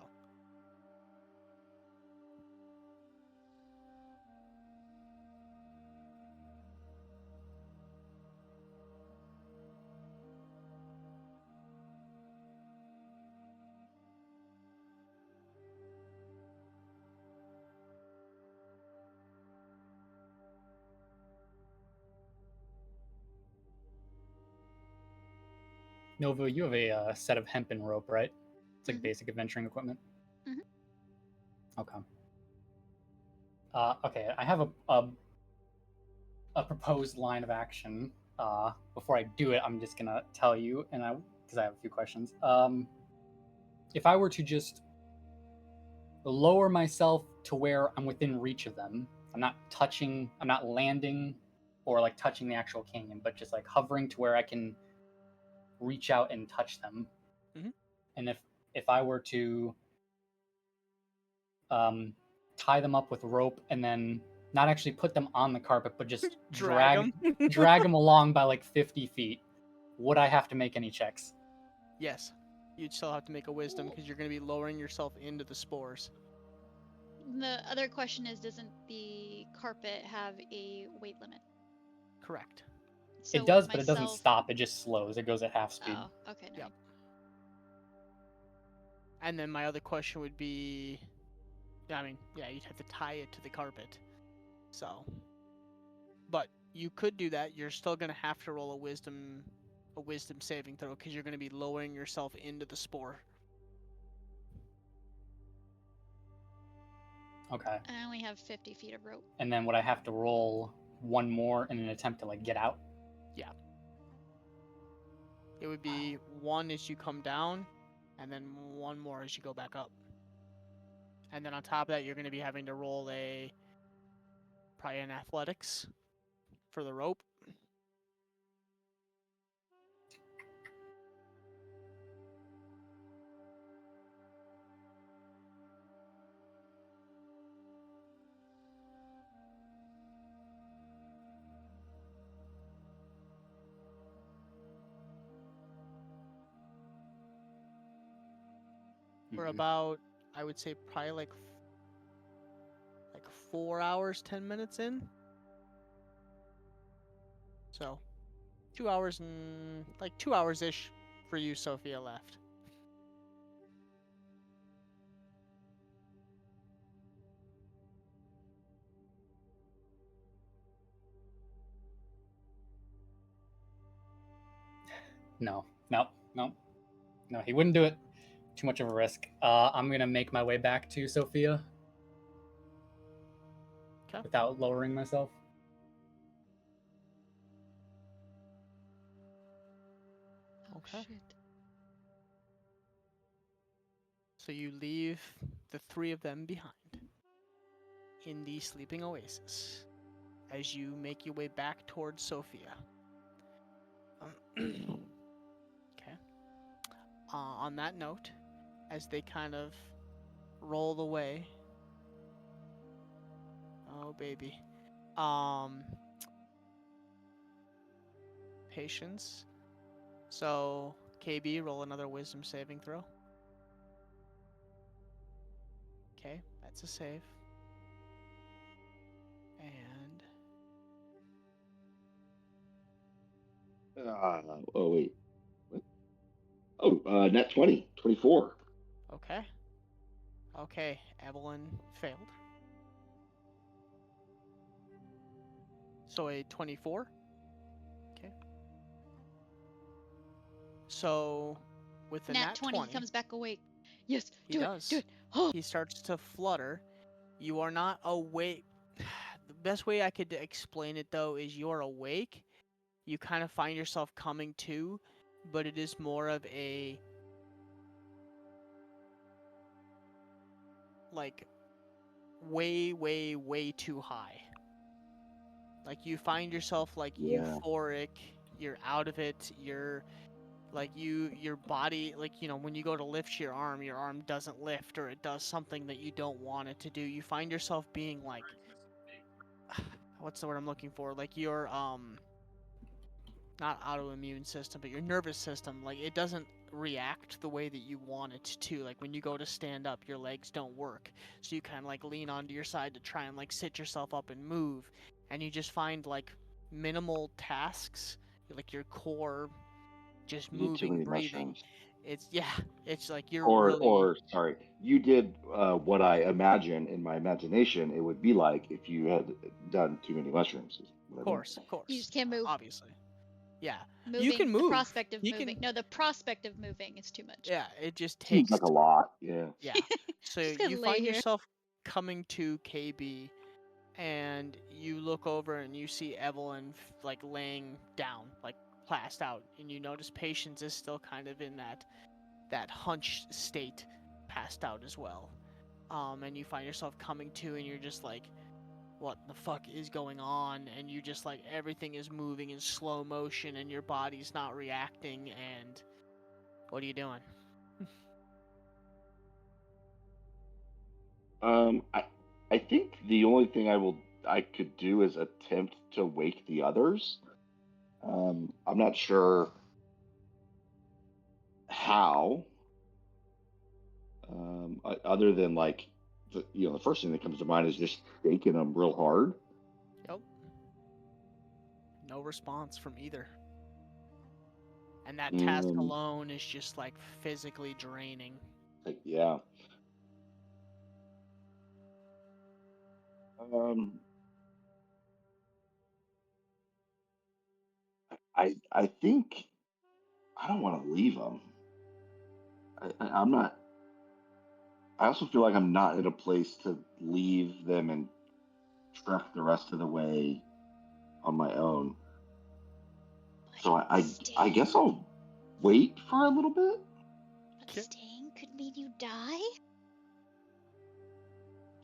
Nova, you have a set of hempen rope, right? It's like Mhm. basic adventuring equipment. Mhm. Okay. Okay, I have a proposed line of action. Before I do it, I'm just gonna tell you, and because I have a few questions. If I were to just lower myself to where I'm within reach of them, I'm not landing or like touching the actual canyon, but just like hovering to where I can reach out and touch them. Mhm. And if I were to tie them up with rope and then not actually put them on the carpet, but just Drag 'em. drag them along by like 50 feet, would I have to make any checks? Yes. You'd still have to make a wisdom because you're going to be lowering yourself into the spores. The other question is, doesn't the carpet have a weight limit? Correct. So It does, with but it doesn't myself- stop. It just slows. It goes at half speed. Oh, okay. Never Yep. mind. And then my other question would be, I mean, yeah, you'd have to tie it to the carpet. So, but you could do that. You're still gonna have to roll a wisdom saving throw because you're gonna be lowering yourself into the spore. Okay. I only have 50 feet of rope. And then would I have to roll one more in an attempt to like get out? It would be one as you come down, and then one more as you go back up. And then on top of that, you're gonna be having to roll probably an athletics for the rope. We're Mhm. about, I would say, probably like 4 hours, 10 minutes in. So, 2 hours and 2 hours ish for you, Sophia, left. No. He wouldn't do it. Too much of a risk. I'm gonna make my way back to Sophia. 'Kay. Without lowering myself. Oh, Okay. shit. So you leave the three of them behind in the sleeping oasis as you make your way back towards Sophia. Okay. On that note, as they kind of roll away. Oh baby. Patience. So KB, roll another wisdom saving throw. Okay, that's a save. And Oh wait, what? Oh, net 20, 24. okay. Okay, Evelyn failed. So a 24. Okay. So with the Nat 20, he comes back awake. Yes, he do does. it, do it. Oh, He starts to flutter. You are not awake. The best way I could explain it though is you're awake. You kind of find yourself coming to, but it is more of a like way, way, way too high. Like you find yourself like Yeah. euphoric. You're out of it. You're like your body, like, you know, when you go to lift your arm doesn't lift, or it does something that you don't want it to do. You find yourself being like, what's the word I'm looking for? Like your not autoimmune system, but your nervous system, like it doesn't react the way that you want it to. Like when you go to stand up, your legs don't work, so you kind of like lean onto your side to try and like sit yourself up and move, and you just find like minimal tasks, like your core just You did too moving, many breathing. mushrooms. It's like you're Or, really sorry, you did what I imagine in my imagination it would be like if you had done too many mushrooms. Is what of I mean. course, you just can't move. obviously, yeah. Moving, You can the move. prospect of You moving. can, No, the prospect of moving is too much. yeah. It just Seems takes like a lot. Yeah. yeah. So Just gonna you lay find here. yourself coming to KB, and you look over and you see Evelyn like laying down, like passed out, and you notice Patience is still kind of in that hunched state, passed out as well. And you find yourself coming to, and you're just like, what the fuck is going on? And you just like everything is moving in slow motion, and your body's not reacting. And what are you doing? I think the only thing I could do is attempt to wake the others. I'm not sure how. Other than like the first thing that comes to mind is just shaking them real hard. Yep. No response from either. And that task alone is just like physically draining. Yeah. I think I don't want to leave them. I'm not. I also feel like I'm not in a place to leave them and trek the rest of the way on my own. So I guess I'll wait for a little bit. But staying could mean you die?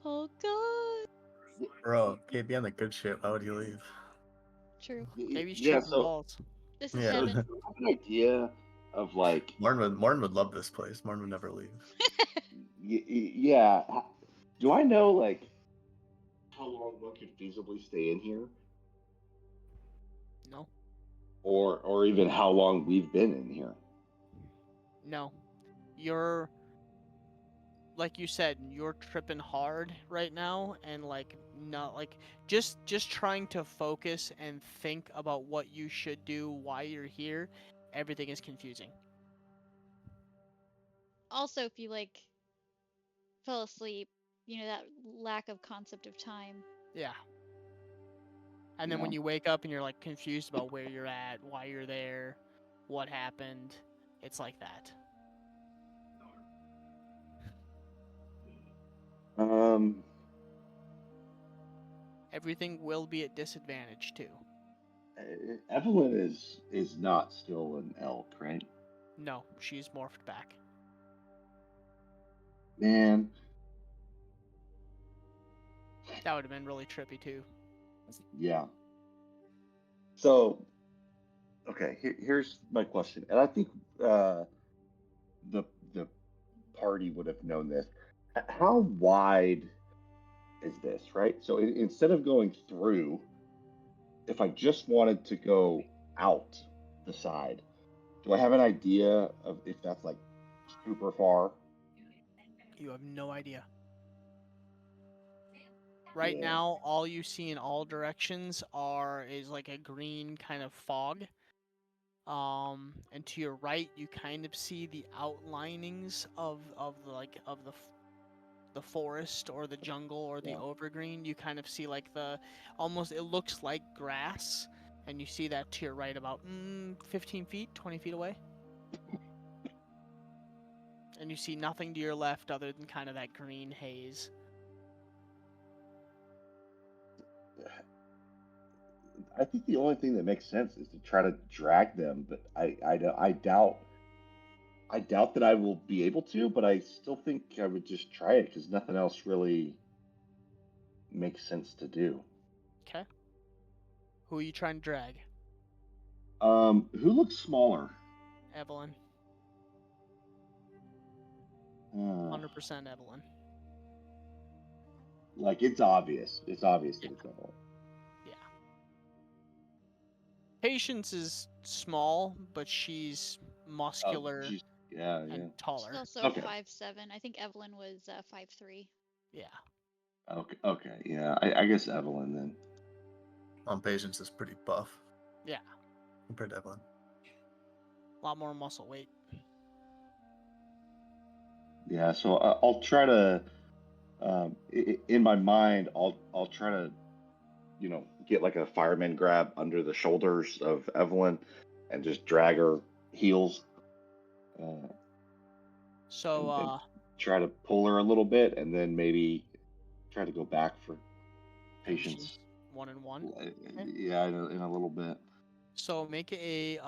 Oh god. Bro, can't be on the good ship. Why would you leave? True. Maybe he's Yeah, tripping so balls. This is Yeah. heaven. I have an idea of like, Martin would love this place. Martin would never leave. yeah. Do I know like how long one could feasibly stay in here, No. or even how long we've been in here? No. You're, like you said, you're tripping hard right now, and like not like just trying to focus and think about what you should do, why you're here. Everything is confusing. Also, if you like fell asleep, that lack of concept of time. Yeah. And then when you wake up and you're like confused about where you're at, why you're there, what happened, it's like that. Everything will be at disadvantage too. Evelyn is not still an elk, right? No, she's morphed back. Man, That would have been really trippy too. yeah. So, okay, here's my question, and I think the party would have known this. How wide is this, right? So instead of going through, if I just wanted to go out the side, do I have an idea of if that's like super far? You have no idea. Right Yeah. now, all you see in all directions is like a green kind of fog. And to your right, you kind of see the outlinings of the forest or the jungle or the overgreen. You kind of see like it looks like grass, and you see that to your right about 15 feet, 20 feet away. And you see nothing to your left other than kind of that green haze. I think the only thing that makes sense is to try to drag them, but I doubt that I will be able to, but I still think I would just try it because nothing else really makes sense to do. Okay. Who are you trying to drag? Who looks smaller? Evelyn. 100% Evelyn. Like it's obvious. It's obvious that it's Evelyn. Yeah. Patience is small, but she's muscular and taller. She's also Okay. 5'7". I think Evelyn was 5'3". Yeah. Okay. Yeah. I guess Evelyn then. Patience is pretty buff. Yeah. Compared to Evelyn. A lot more muscle weight. Yeah. So I'll try to. In my mind, I'll try to, get like a fireman grab under the shoulders of Evelyn, and just drag her heels. And try to pull her a little bit, and then maybe try to go back for Patience. 1-1. Okay. Yeah, in a little bit. So make a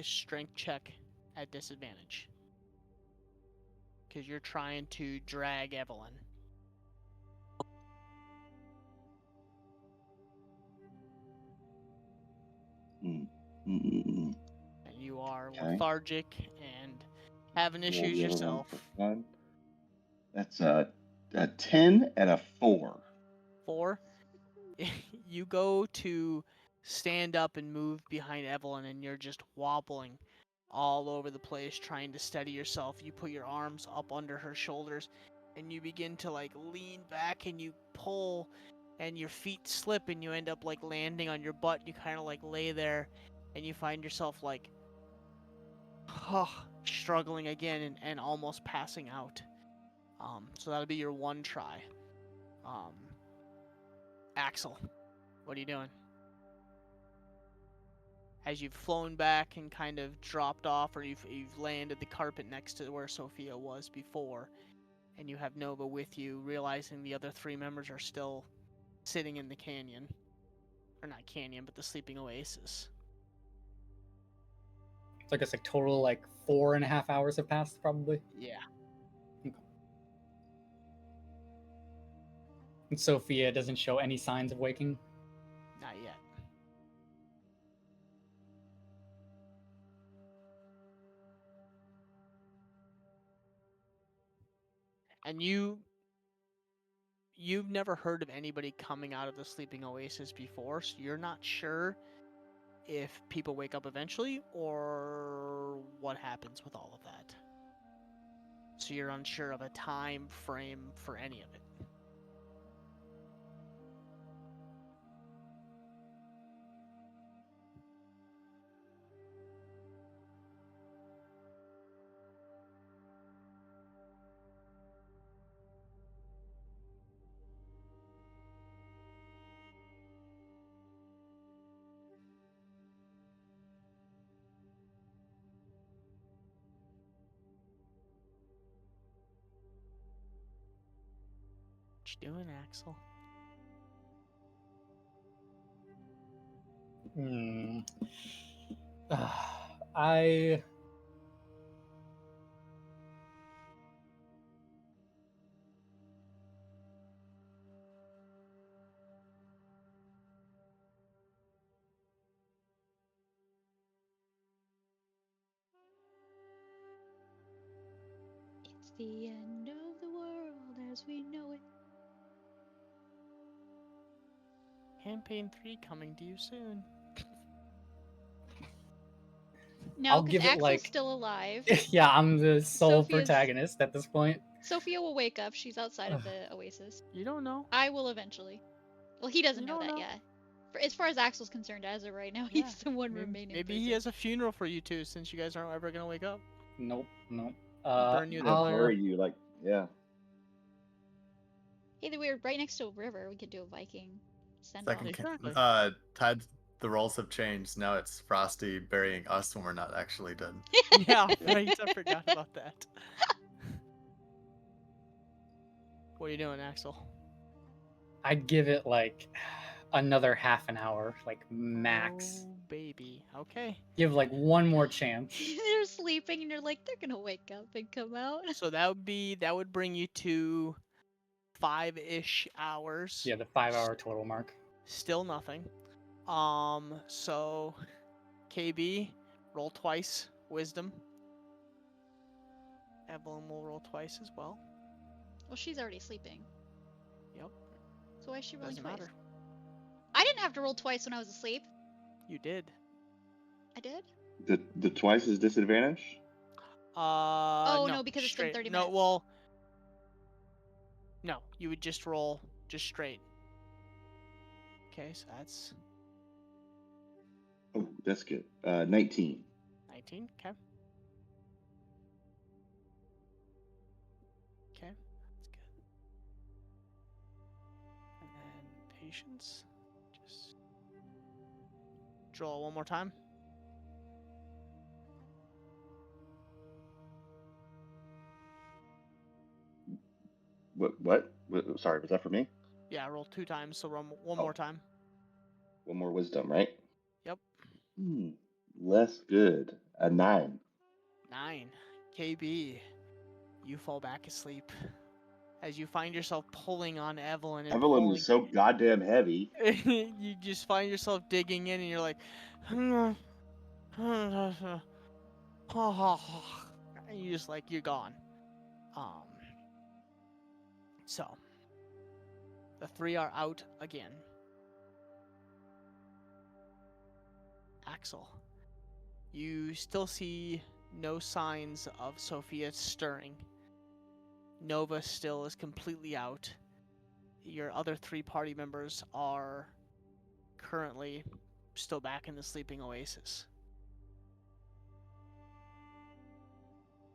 strength check at disadvantage, because you're trying to drag Evelyn. And you are lethargic and having issues yourself. That's a 10 and a 4. 4. You go to stand up and move behind Evelyn, and you're just wobbling all over the place trying to steady yourself. You put your arms up under her shoulders, and you begin to like lean back and you pull and your feet slip and you end up like landing on your butt. You kind of like lay there and you find yourself like struggling again and almost passing out. So that'll be your one try. Axel, what are you doing? As you've flown back and kind of dropped off, or you've landed the carpet next to where Sophia was before, and you have Nova with you, realizing the other three members are still sitting in the canyon. Or not canyon, but the sleeping oasis. So I guess like total like 4.5 hours have passed probably. Yeah. And Sophia doesn't show any signs of waking. Not yet. And you've never heard of anybody coming out of the sleeping oasis before, so you're not sure if people wake up eventually or what happens with all of that. So you're unsure of a time frame for any of it. What you doing, Axel? I It's the end of the world as we know it. Campaign 3 coming to you soon. No, I'll because give it, Axel's like- still alive. yeah, I'm the sole Sophia's- protagonist at this point. Sophia will wake up. She's outside of the oasis. You don't know. I will eventually. Well, he doesn't You know don't that know. yet. As far as Axel's concerned, as of right now, Yeah, he's the one remaining. Maybe he has a funeral for you two, since you guys aren't ever gonna wake up. Nope. Burn you at the They'll fire. bury you, like, yeah. Hey, we're right next to a river. We could do a Viking send off. Second, Exactly. Tide, the roles have changed. Now it's Frosty burying us when we're not actually dead. Yeah, right. I forgot about that. What are you doing, Axel? I'd give it like another half an hour, like max. Oh, baby. Okay. Give like one more chance. They're sleeping, and you're like, they're gonna wake up and come out. So that would bring you to 5-ish hours. Yeah, the 5-hour total mark. Still nothing. So KB, roll twice. Wisdom. Evelyn will roll twice as well. Well, she's already sleeping. Yep. So why is she rolling Doesn't twice? matter. I didn't have to roll twice when I was asleep. You did. I did? The twice is disadvantage? Oh, No, no, because it's been straight. 30 No, minutes. well, no, you would just roll just straight. Okay, so that's Oh, that's good. 19. 19. Okay. Okay, that's good. And then patience. Just draw one more time. What? Sorry, was that for me? Yeah, roll 2 times, so roll one Oh. more time. One more wisdom, right? Yep. Less good. A 9. 9. KB, you fall back asleep as you find yourself pulling on Evelyn and Evelyn pulling. was so goddamn heavy. You just find yourself digging in and you're like, and you just like, you're gone. So the 3 are out again. Axel, you still see no signs of Sophia stirring. Nova still is completely out. Your other 3 party members are currently still back in the sleeping oasis.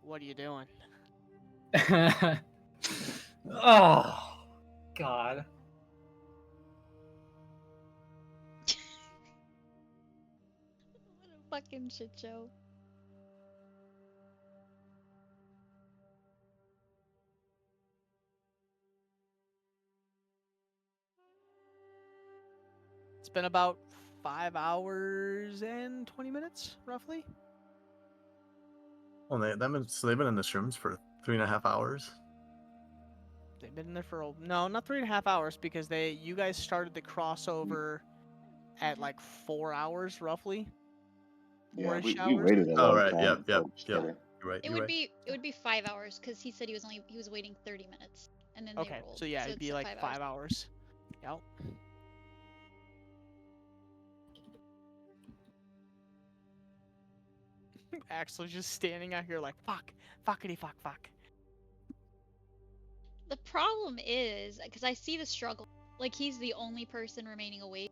What are you doing? Oh, God. What a fucking shit show. It's been about 5 hours and 20 minutes, roughly. Well, so they've been in this rooms for 3.5 hours. They've been in there for no, not 3.5 hours, because you guys started the crossover at like 4 hours, roughly. Yeah, 4-ish we hours. waited a Oh, long right, time yep, before yep, we yep. started. You're right. It would be 5 hours because he said he was waiting 30 minutes, and then they Okay, rolled. so yeah, it'd it's be at like 5 hours. Yep. Axel's just standing out here like, fuck, fuckity fuck, fuck. The problem is, because I see the struggle, like he's the only person remaining awake.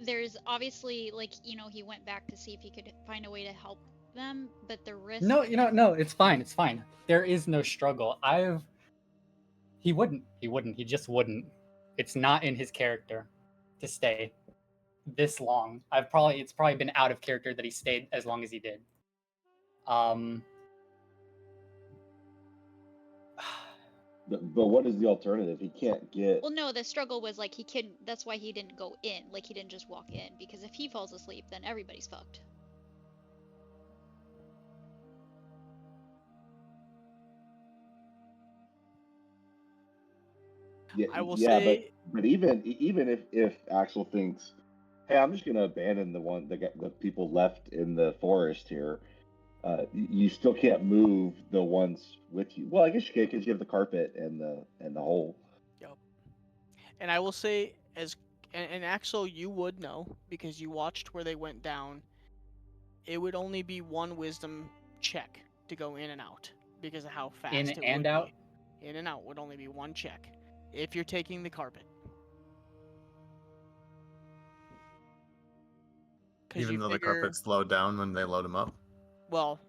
There's obviously, like, he went back to see if he could find a way to help them, but the risk. No, no, it's fine. It's fine. There is no struggle. He wouldn't. He just wouldn't. It's not in his character to stay this long. It's probably been out of character that he stayed as long as he did. But what is the alternative? He can't get. Well, no, the struggle was like he couldn't. That's why he didn't go in. Like he didn't just walk in, because if he falls asleep, then everybody's fucked. Yeah, I will yeah, say, but even if Axel thinks, hey, I'm just gonna abandon the people left in the forest here. You still can't move the ones with you. Well, I guess you can, because you have the carpet and the hole. yep. And I will say, and Axel, you would know because you watched where they went down. It would only be 1 wisdom check to go in and out because of how fast In it and would out? be. In and out would only be 1 check if you're taking the carpet. Even though the carpet slowed down when they load him up. Well,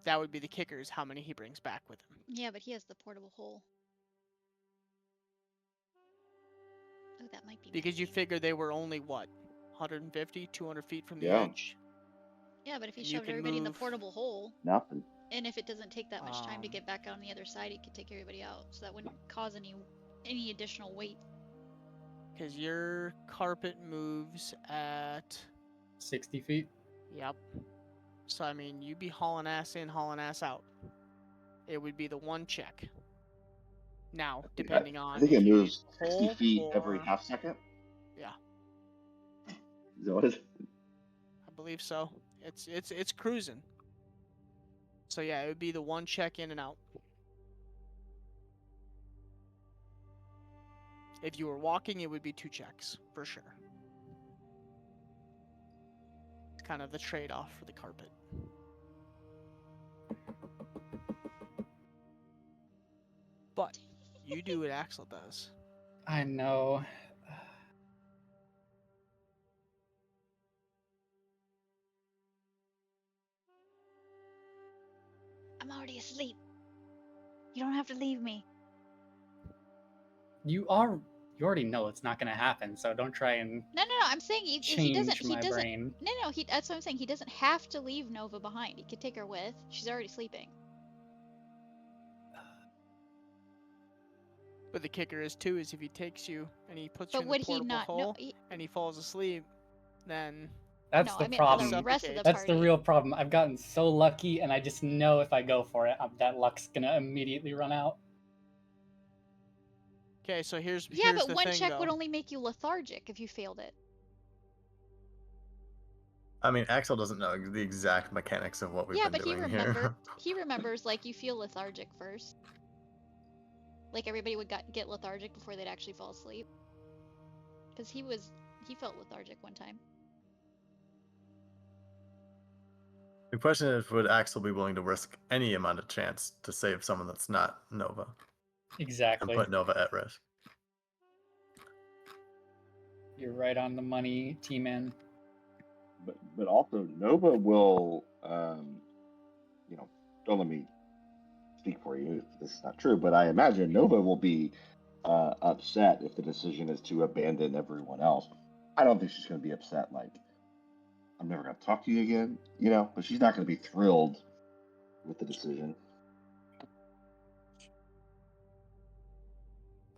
that would be the kicker, is how many he brings back with him. Yeah, but he has the portable hole. Oh, that might be. Because you figure they were only, what, 150, 200 feet from the Yeah. edge? Yeah, but if he And you shoved can everybody in the move- portable hole, Nothing. and if it doesn't take that much time to Um, get back on the other side, he could take everybody out. So that wouldn't cause any additional weight. Because your carpet moves at... 60 feet? Yep. So, I mean, you'd be hauling ass in, hauling ass out. It would be the 1 check. Now, depending on... I think if it you moves use 60 pole feet or- every half second. Yeah. Is that what it is? I believe so. It's cruising. So yeah, it would be the 1 check in and out. If you were walking, it would be 2 checks, for sure. It's kind of the trade-off for the carpet. But you do what Axel does. I know. I'm already asleep. You don't have to leave me. You already know it's not gonna happen, so don't try and No. I'm saying if he change doesn't. He my doesn't. brain. No. That's what I'm saying. He doesn't have to leave Nova behind. He could take her with. She's already sleeping. But the kicker is too, is if he takes you and he puts But you in the would he portable not? hole No. and he falls asleep, then That's No, the I meant problem. the rest of the That's the party. real problem. I've gotten so lucky, and I just know if I go for it, that luck's gonna immediately run out. okay. So here's Yeah, but the 1 thing, check though. would only make you lethargic if you failed it. I mean, Axel doesn't know the exact mechanics of what we've Yeah, been but he doing here. he remembers, like, you feel lethargic first. Like everybody would get lethargic before they'd actually fall asleep. Because he felt lethargic one time. The question is, would Axel be willing to risk any amount of chance to save someone that's not Nova and Exactly. put Nova at risk? You're right on the money, T-Man. But also Nova will, don't let me speak for you if this is not true, but I imagine Nova will be upset if the decision is to abandon everyone else. I don't think she's going to be upset like, I'm never going to talk to you again, but she's not going to be thrilled with the decision.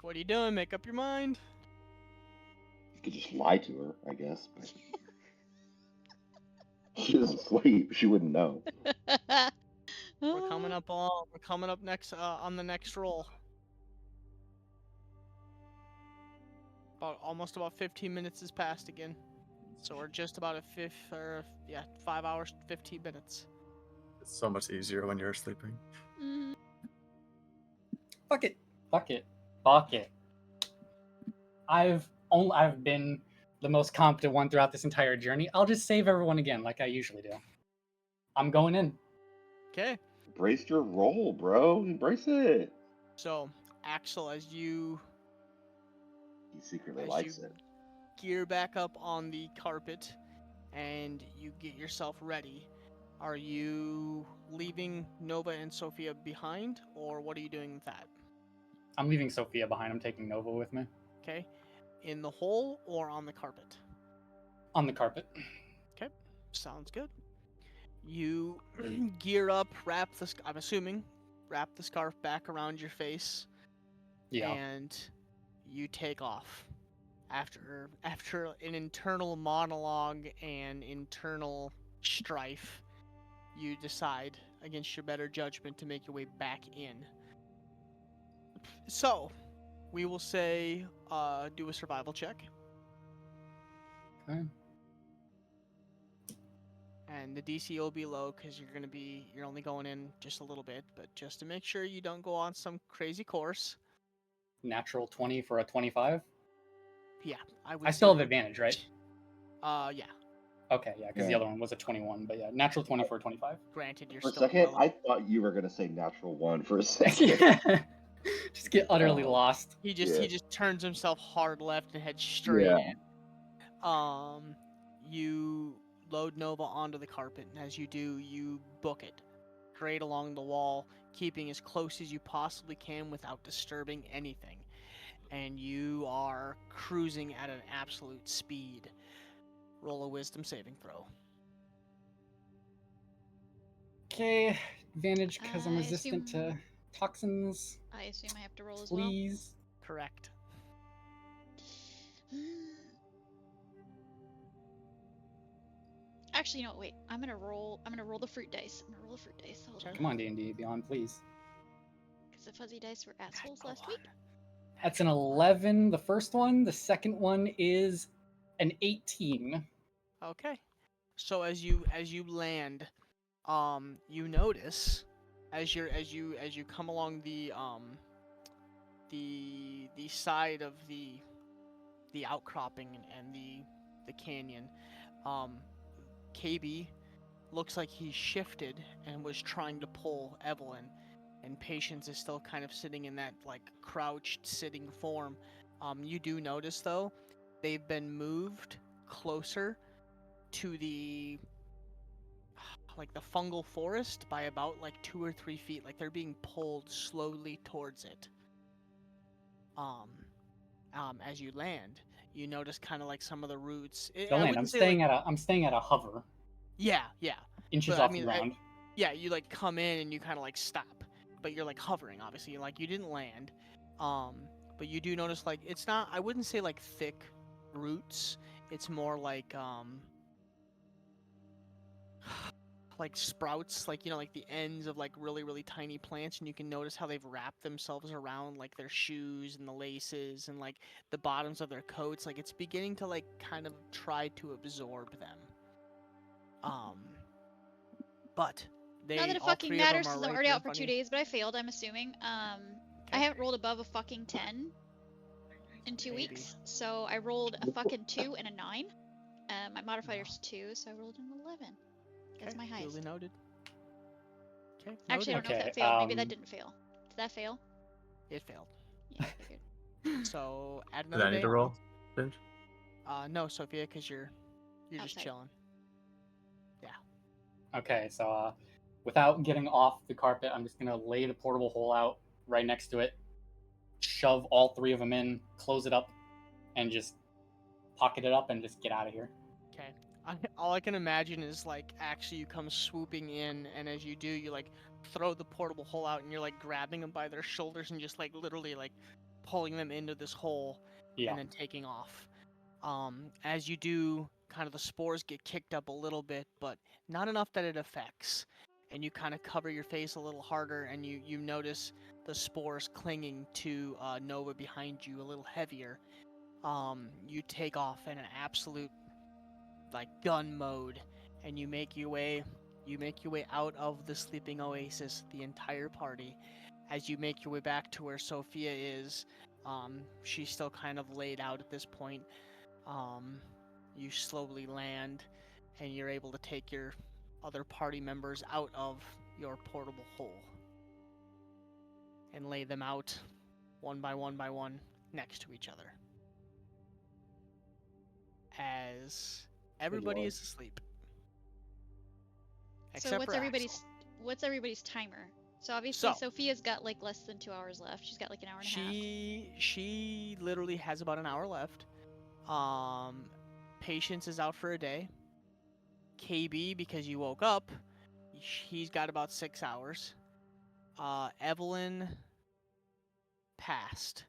What are you doing? Make up your mind. You could just lie to her, I guess. But she doesn't sleep. She wouldn't know. We're coming up next on the next roll. About 15 minutes has passed again. So we're just about at 5 hours, 15 minutes. It's so much easier when you're sleeping. Mhm. Fuck it. I've been the most competent one throughout this entire journey. I'll just save everyone again, like I usually do. I'm going in. Okay. Embrace your role, bro. Embrace it. So, Axel, as you He secretly As likes you- it. gear back up on the carpet and you get yourself ready, are you leaving Nova and Sophia behind, or what are you doing with that? I'm leaving Sophia behind. I'm taking Nova with me. Okay. In the hole or on the carpet? On the carpet. Okay. Sounds good. You gear up, wrap the scarf back around your face, Yeah. and you take off. After an internal monologue and internal strife, you decide against your better judgment to make your way back in. So, we will say do a survival check. Okay. And the DC will be low because you're only going in just a little bit, but just to make sure you don't go on some crazy course. Natural 20 for a 25. Yeah, I still have advantage, right? Yeah. Okay, yeah, because the Yeah. other one was a 21, but yeah, natural 20 for a 25. Granted, you're For a still second, well. I thought you were going to say natural 1 for a second. Just get utterly Oh. lost. He Yeah. just turns himself hard left and heads straight Yeah. in. You load Nova onto the carpet, and as you do, you book it straight along the wall, keeping as close as you possibly can without disturbing anything. And you are cruising at an absolute speed. Roll a wisdom saving throw. Okay, advantage because I'm I resistant to assume- toxins. I assume I have to roll as well. Please. Correct. Actually, no, wait. I'm gonna roll the fruit dice. Hold Okay. on. Come on, D&D Beyond, please. Because the fuzzy dice were assholes Go last on. week. That's an 11, the first one. The second one is an 18. Okay. So as you land, you notice as you come along the side of the outcropping and the canyon, KB looks like he shifted and was trying to pull Evelyn, and Patience is still kind of sitting in that like crouched sitting form. You do notice though, they've been moved closer to the fungal forest by about 2 or 3 feet. Like they're being pulled slowly towards it. As you land, you notice kind of like some of the roots. Don't I'm staying at a hover. Yeah. Inches But, I off mean, the ground. Yeah, you come in and you kind of stop, but you're hovering. Obviously, you didn't land. But you do notice it's not. I wouldn't say thick roots. It's more like sprouts, the ends of really really tiny plants, and you can notice how they've wrapped themselves around their shoes and the laces and the bottoms of their coats. It's beginning to kind of try to absorb them. But Not that it all fucking three of them matters are since I'm right already there out in for front 2 of you. days, but I failed, I'm assuming. I Okay. haven't rolled above a fucking 10 in 2 Maybe. weeks, so I rolled a fucking 2 and a 9. My modifier's 2, so I rolled an 11. That's my Duly highest. noted. Okay. Actually, I Noted. don't know if Okay, that failed. Maybe that didn't fail. Did that fail? It failed. Yeah, I figured. So add Did another I need day to on. roll? Finch? No, Sophia, because you're just Outside. chilling. Okay, so without getting off the carpet, I'm just gonna lay the portable hole out right next to it, shove all 3 of them in, close it up, and just pocket it up and just get out of here. Okay. All I can imagine is like actually you come swooping in, and as you do, you like throw the portable hole out, and you're like grabbing them by their shoulders and just like literally like pulling them into this hole, Yeah. and then taking off. As you do, kind of the spores get kicked up a little bit, but not enough that it affects. And you kind of cover your face a little harder, and you notice the spores clinging to Nova behind you a little heavier. You take off in an absolute like gun mode, and you make your way out of the sleeping oasis, the entire party. As you make your way back to where Sophia is, she's still kind of laid out at this point. You slowly land, and you're able to take your other party members out of your portable hole and lay them out one by one next to each other. As everybody Lord. is asleep. So Except what's for everybody's Axel. what's everybody's timer? So obviously So- Sophia's got like less than 2 hours left. She's got like an hour and a half. She literally has about an hour left. Patience is out for a day. KB, because you woke up, he's got about 6 hours. Evelyn passed.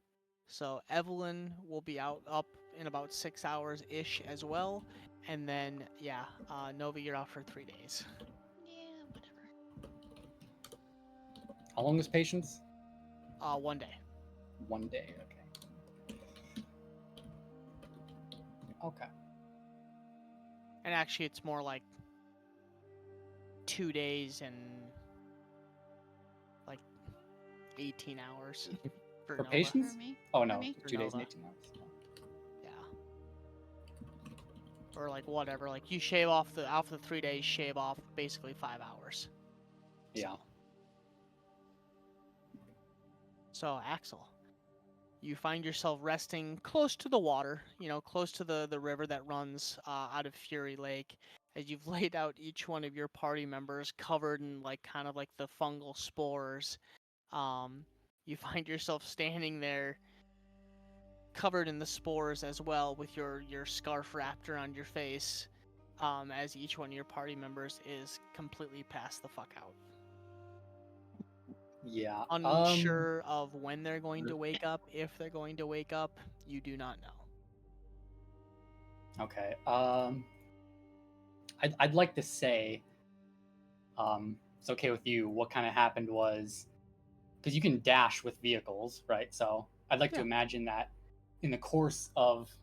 So Evelyn will be up in about 6 hours ish as well. And then Nova, you're out for 3 days. Yeah, whatever. How long is patience? 1 day. 1 day, okay. Okay. And actually it's more like 2 days and like 18 hours for For Nova. patience? For me? Oh For no, me? 2 days and Nova. 18 hours. Yeah. Or like whatever. Like you shave off the 3 days, shave off basically 5 hours. Yeah. So Axel, you find yourself resting close to the water, close to the river that runs out of Fury Lake, as you've laid out each one of your party members covered in like kind of like the fungal spores. You find yourself standing there covered in the spores as well, with your scarf wrapped around your face, as each one of your party members is completely passed the fuck out. Yeah. Unsure of when they're going to wake up, if they're going to wake up, you do not know. Okay. I'd like to say, it's okay with you. What kind of happened was, because you can dash with vehicles, right? So I'd like to Yeah. imagine that in the course of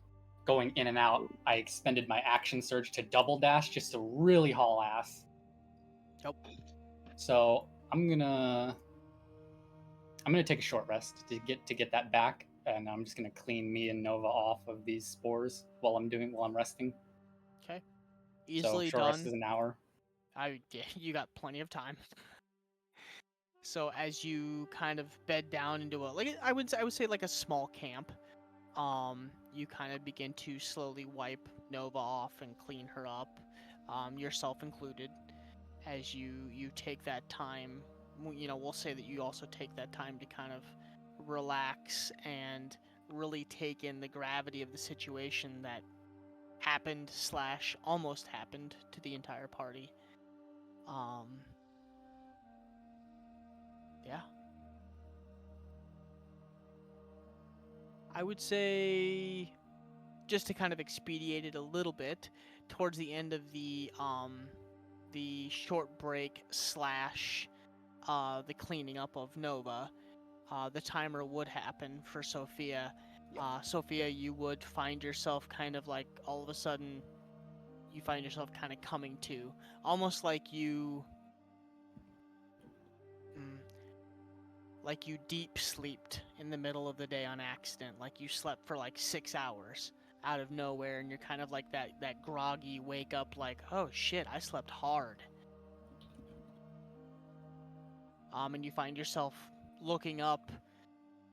going in and out, I expended my action surge to double dash just to really haul ass. Nope. So I'm gonna take a short rest to get that back, and I'm just gonna clean me and Nova off of these spores while I'm resting. Okay. So Easily short rest is done. an hour. You got plenty of time. So as you kind of bed down into I would say like a small camp, you kind of begin to slowly wipe Nova off and clean her up, yourself included. As you take that time, we'll say that you also take that time to kind of relax and really take in the gravity of the situation that happened / almost happened to the entire party. Yeah. I would say, just to kind of expedite it a little bit, towards the end of the short break / the cleaning up of Nova, the timer would happen for Sophia. Sophia, you would find yourself kind of like all of a sudden, you find yourself kind of coming to, almost like you deep sleeped in the middle of the day on accident, like you slept for like 6 hours out of nowhere, and you're kind of like that groggy wake up, like, oh shit, I slept hard. and you find yourself looking up.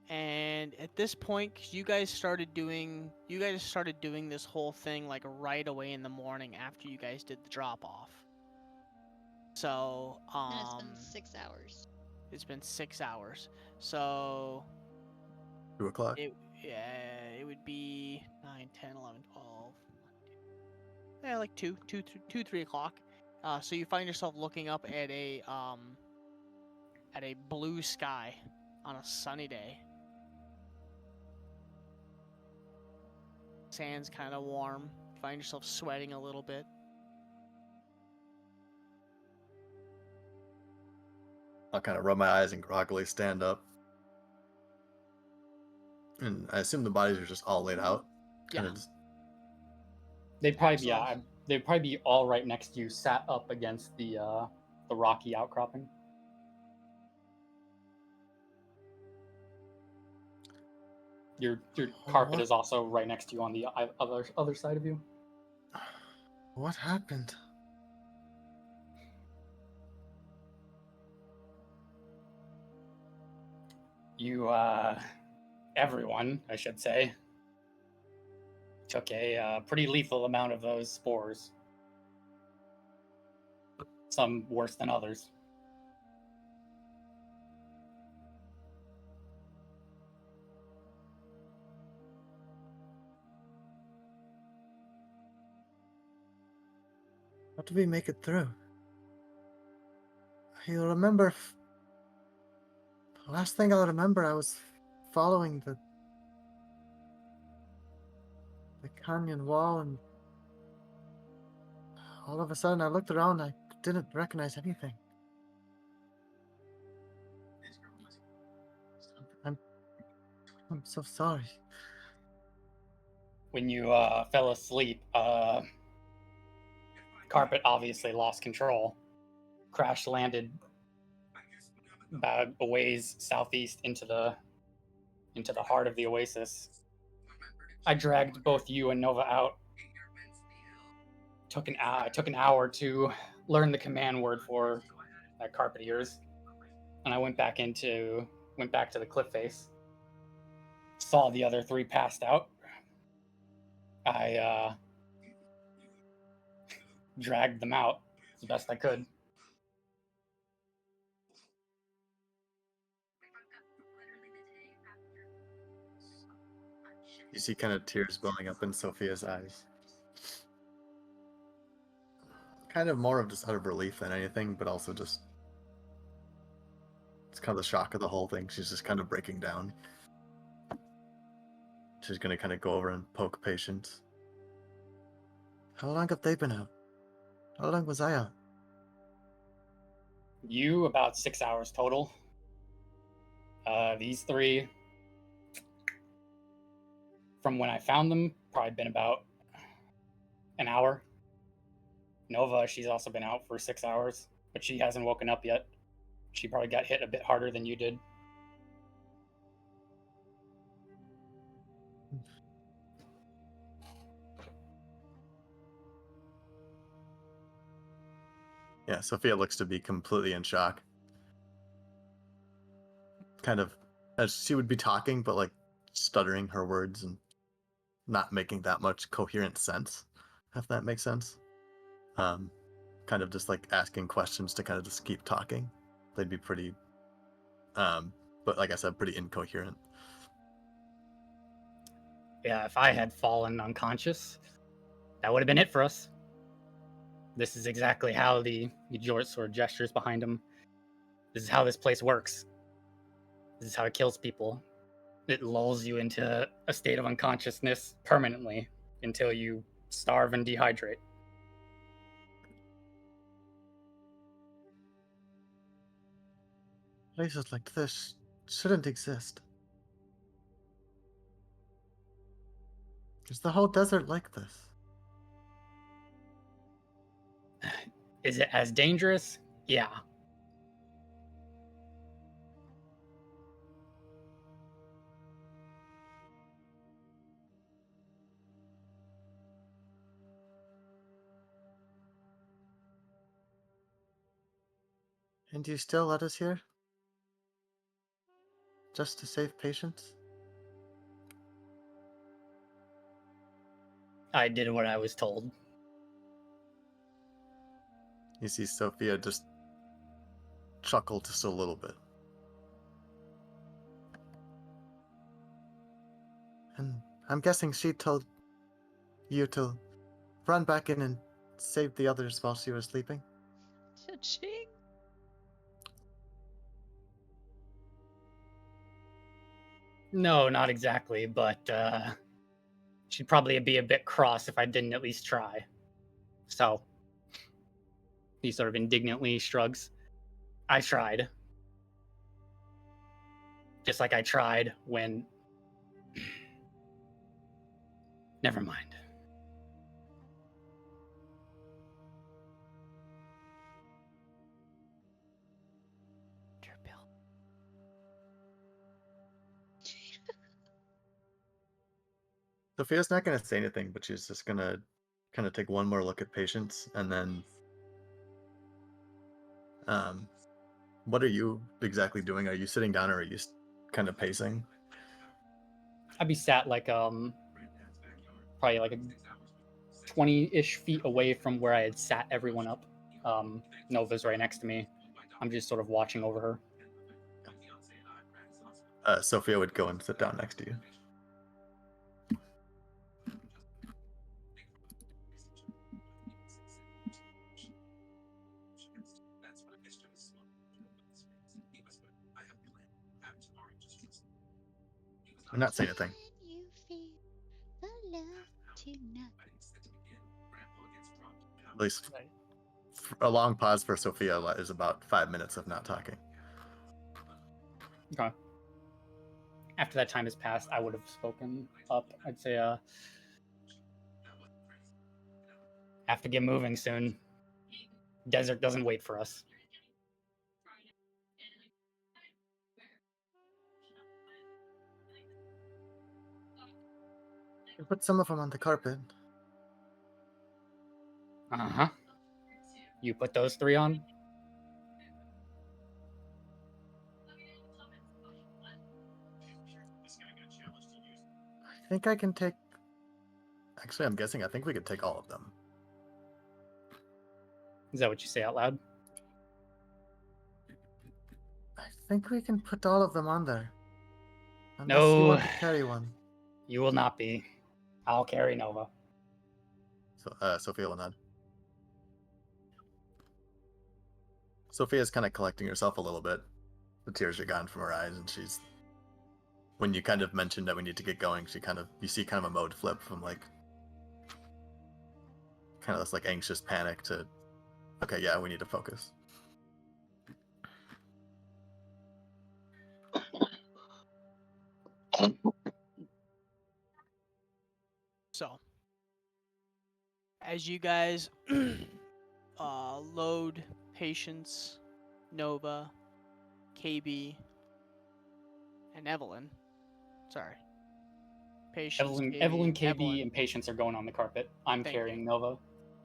And at this point, 'cause you guys started doing this whole thing like right away in the morning after you guys did the drop off. So And it's been 6 hours. it's been 6 hours. So 2 o'clock. it would be 9, 10, 11, 12. Yeah, like 3 o'clock. So you find yourself looking up at a blue sky on a sunny day. Sand's kind of warm. You find yourself sweating a little bit. I'll kind of rub my eyes and groggily stand up. And I assume the bodies are just all laid out. Kind Yeah. of just, They'd probably be Axles. they'd probably be all right next to you, sat up against the rocky outcropping. Your carpet What? is also right next to you on the other side of you. what happened? You everyone, I should say, took a pretty lethal amount of those spores. Some worse than others. How did we make it through? You'll remember. The last thing I'll remember, I was following the canyon wall, and all of a sudden I looked around. I didn't recognize anything. I'm so sorry. When you fell asleep, carpet obviously lost control, crash landed about a ways southeast into the heart of the oasis. I dragged both you and Nova out. I took an hour to learn the command word for that carpet of yours, and I went back to the cliff face. Saw the other three passed out. I dragged them out as best I could. You see kind of tears welling up in Sophia's eyes. Kind of more of just out of relief than anything, but also just... It's kind of the shock of the whole thing. She's just kind of breaking down. She's going to kind of go over and poke Patience. How long have they been out? How long was I out? You about 6 hours total. These three, from when I found them, probably been about an hour. Nova, she's also been out for 6 hours, but she hasn't woken up yet. She probably got hit a bit harder than you did. Yeah, Sophia looks to be completely in shock. Kind of, as she would be talking, but like stuttering her words and not making that much coherent sense, if that makes sense. Kind of just like asking questions to kind of just keep talking. They'd be pretty, but like I said, pretty incoherent. Yeah, if I had fallen unconscious, that would have been it for us. This is exactly how he sort of gestures behind him. This is how this place works. This is how it kills people. It lulls you into a state of unconsciousness permanently until you starve and dehydrate. Places like this shouldn't exist. Is the whole desert like this? Is it as dangerous? Yeah. And you still let us here? just to save patients? I did what I was told. You see Sophia just chuckle just a little bit. And I'm guessing she told you to run back in and save the others while she was sleeping? Cha-ching. No, not exactly, but she'd probably be a bit cross if I didn't at least try. So he sort of indignantly shrugs. I tried. Just like I tried when... Never mind. Dear Bill. Sophia's not going to say anything, but she's just going to kind of take one more look at Patience, and then... what are you exactly doing? Are you sitting down, or are you kind of pacing? I'd be sat like probably like a 20-ish feet away from where I had sat everyone up. Nova's right next to me. I'm just sort of watching over her. Sophia would go and sit down next to you. I'm not saying anything. Can you feel the love tonight? At least a long pause for Sophia is about 5 minutes of not talking. Okay. After that time has passed, I would have spoken up. I'd say, have to get moving soon. Desert doesn't wait for us. You put some of them on the carpet. Uh-huh. You put those 3 on? I think I can take... Actually, I'm guessing I think we could take all of them. Is that what you say out loud? I think we can put all of them on there. Unless No. you want to carry one. You will not be. I'll carry Nova. So, Sophia will nod. Sophia's kind of collecting herself a little bit. The tears are gone from her eyes, and she's... When you kind of mentioned that we need to get going, she kind of... You see kind of a mode flip from, like... Kind of this, like, anxious panic to... Okay, yeah, we need to focus. So, as you guys load Patience, Nova, KB, and Evelyn. Sorry. Patience, Evelyn, KB, Evelyn, and Patience are going on the carpet. I'm Thank carrying you. Nova.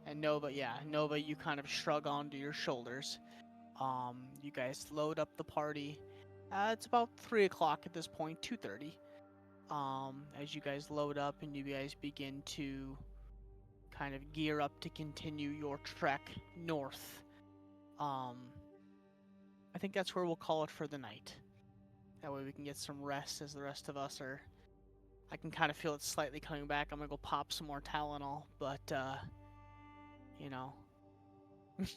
and Nova, Nova, you kind of shrug onto your shoulders. You guys load up the party. It's about 3 o'clock at this point, 2:30. As you guys load up and you guys begin to kind of gear up to continue your trek north. I think that's where we'll call it for the night. That way we can get some rest as the rest of us are... I can kind of feel it slightly coming back. I'm going to go pop some more Tylenol, but, you know,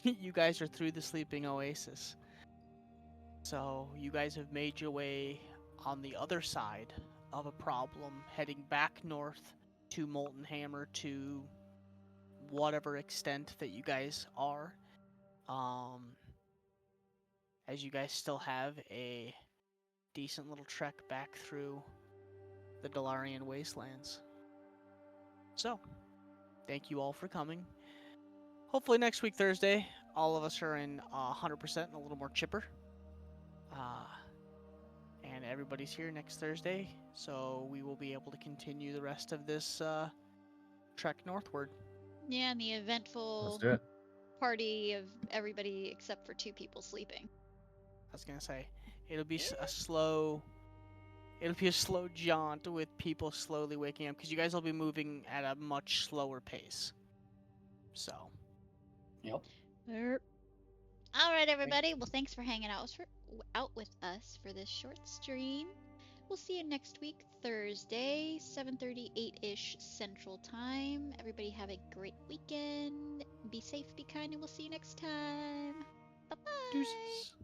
you guys are through the sleeping oasis. So you guys have made your way on the other side of a problem, heading back north to Molten Hammer to whatever extent that you guys are. As you guys still have a decent little trek back through the Dalarian wastelands. So, thank you all for coming. Hopefully next week, Thursday, all of us are in 100% and a little more chipper. And everybody's here next Thursday, so we will be able to continue the rest of this trek northward. Yeah, and the Let's eventful do it. party of everybody except for 2 people sleeping. I was going to say, it'll be a slow It'll be a slow jaunt with people slowly waking up because you guys will be moving at a much slower pace. So. Yep. All right, everybody. Well, thanks for hanging out with us for this short stream. We'll see you next week, Thursday, 7:30, 8-ish Central Time. Everybody have a great weekend. Be safe, be kind, and we'll see you next time. Bye-bye. Deuces.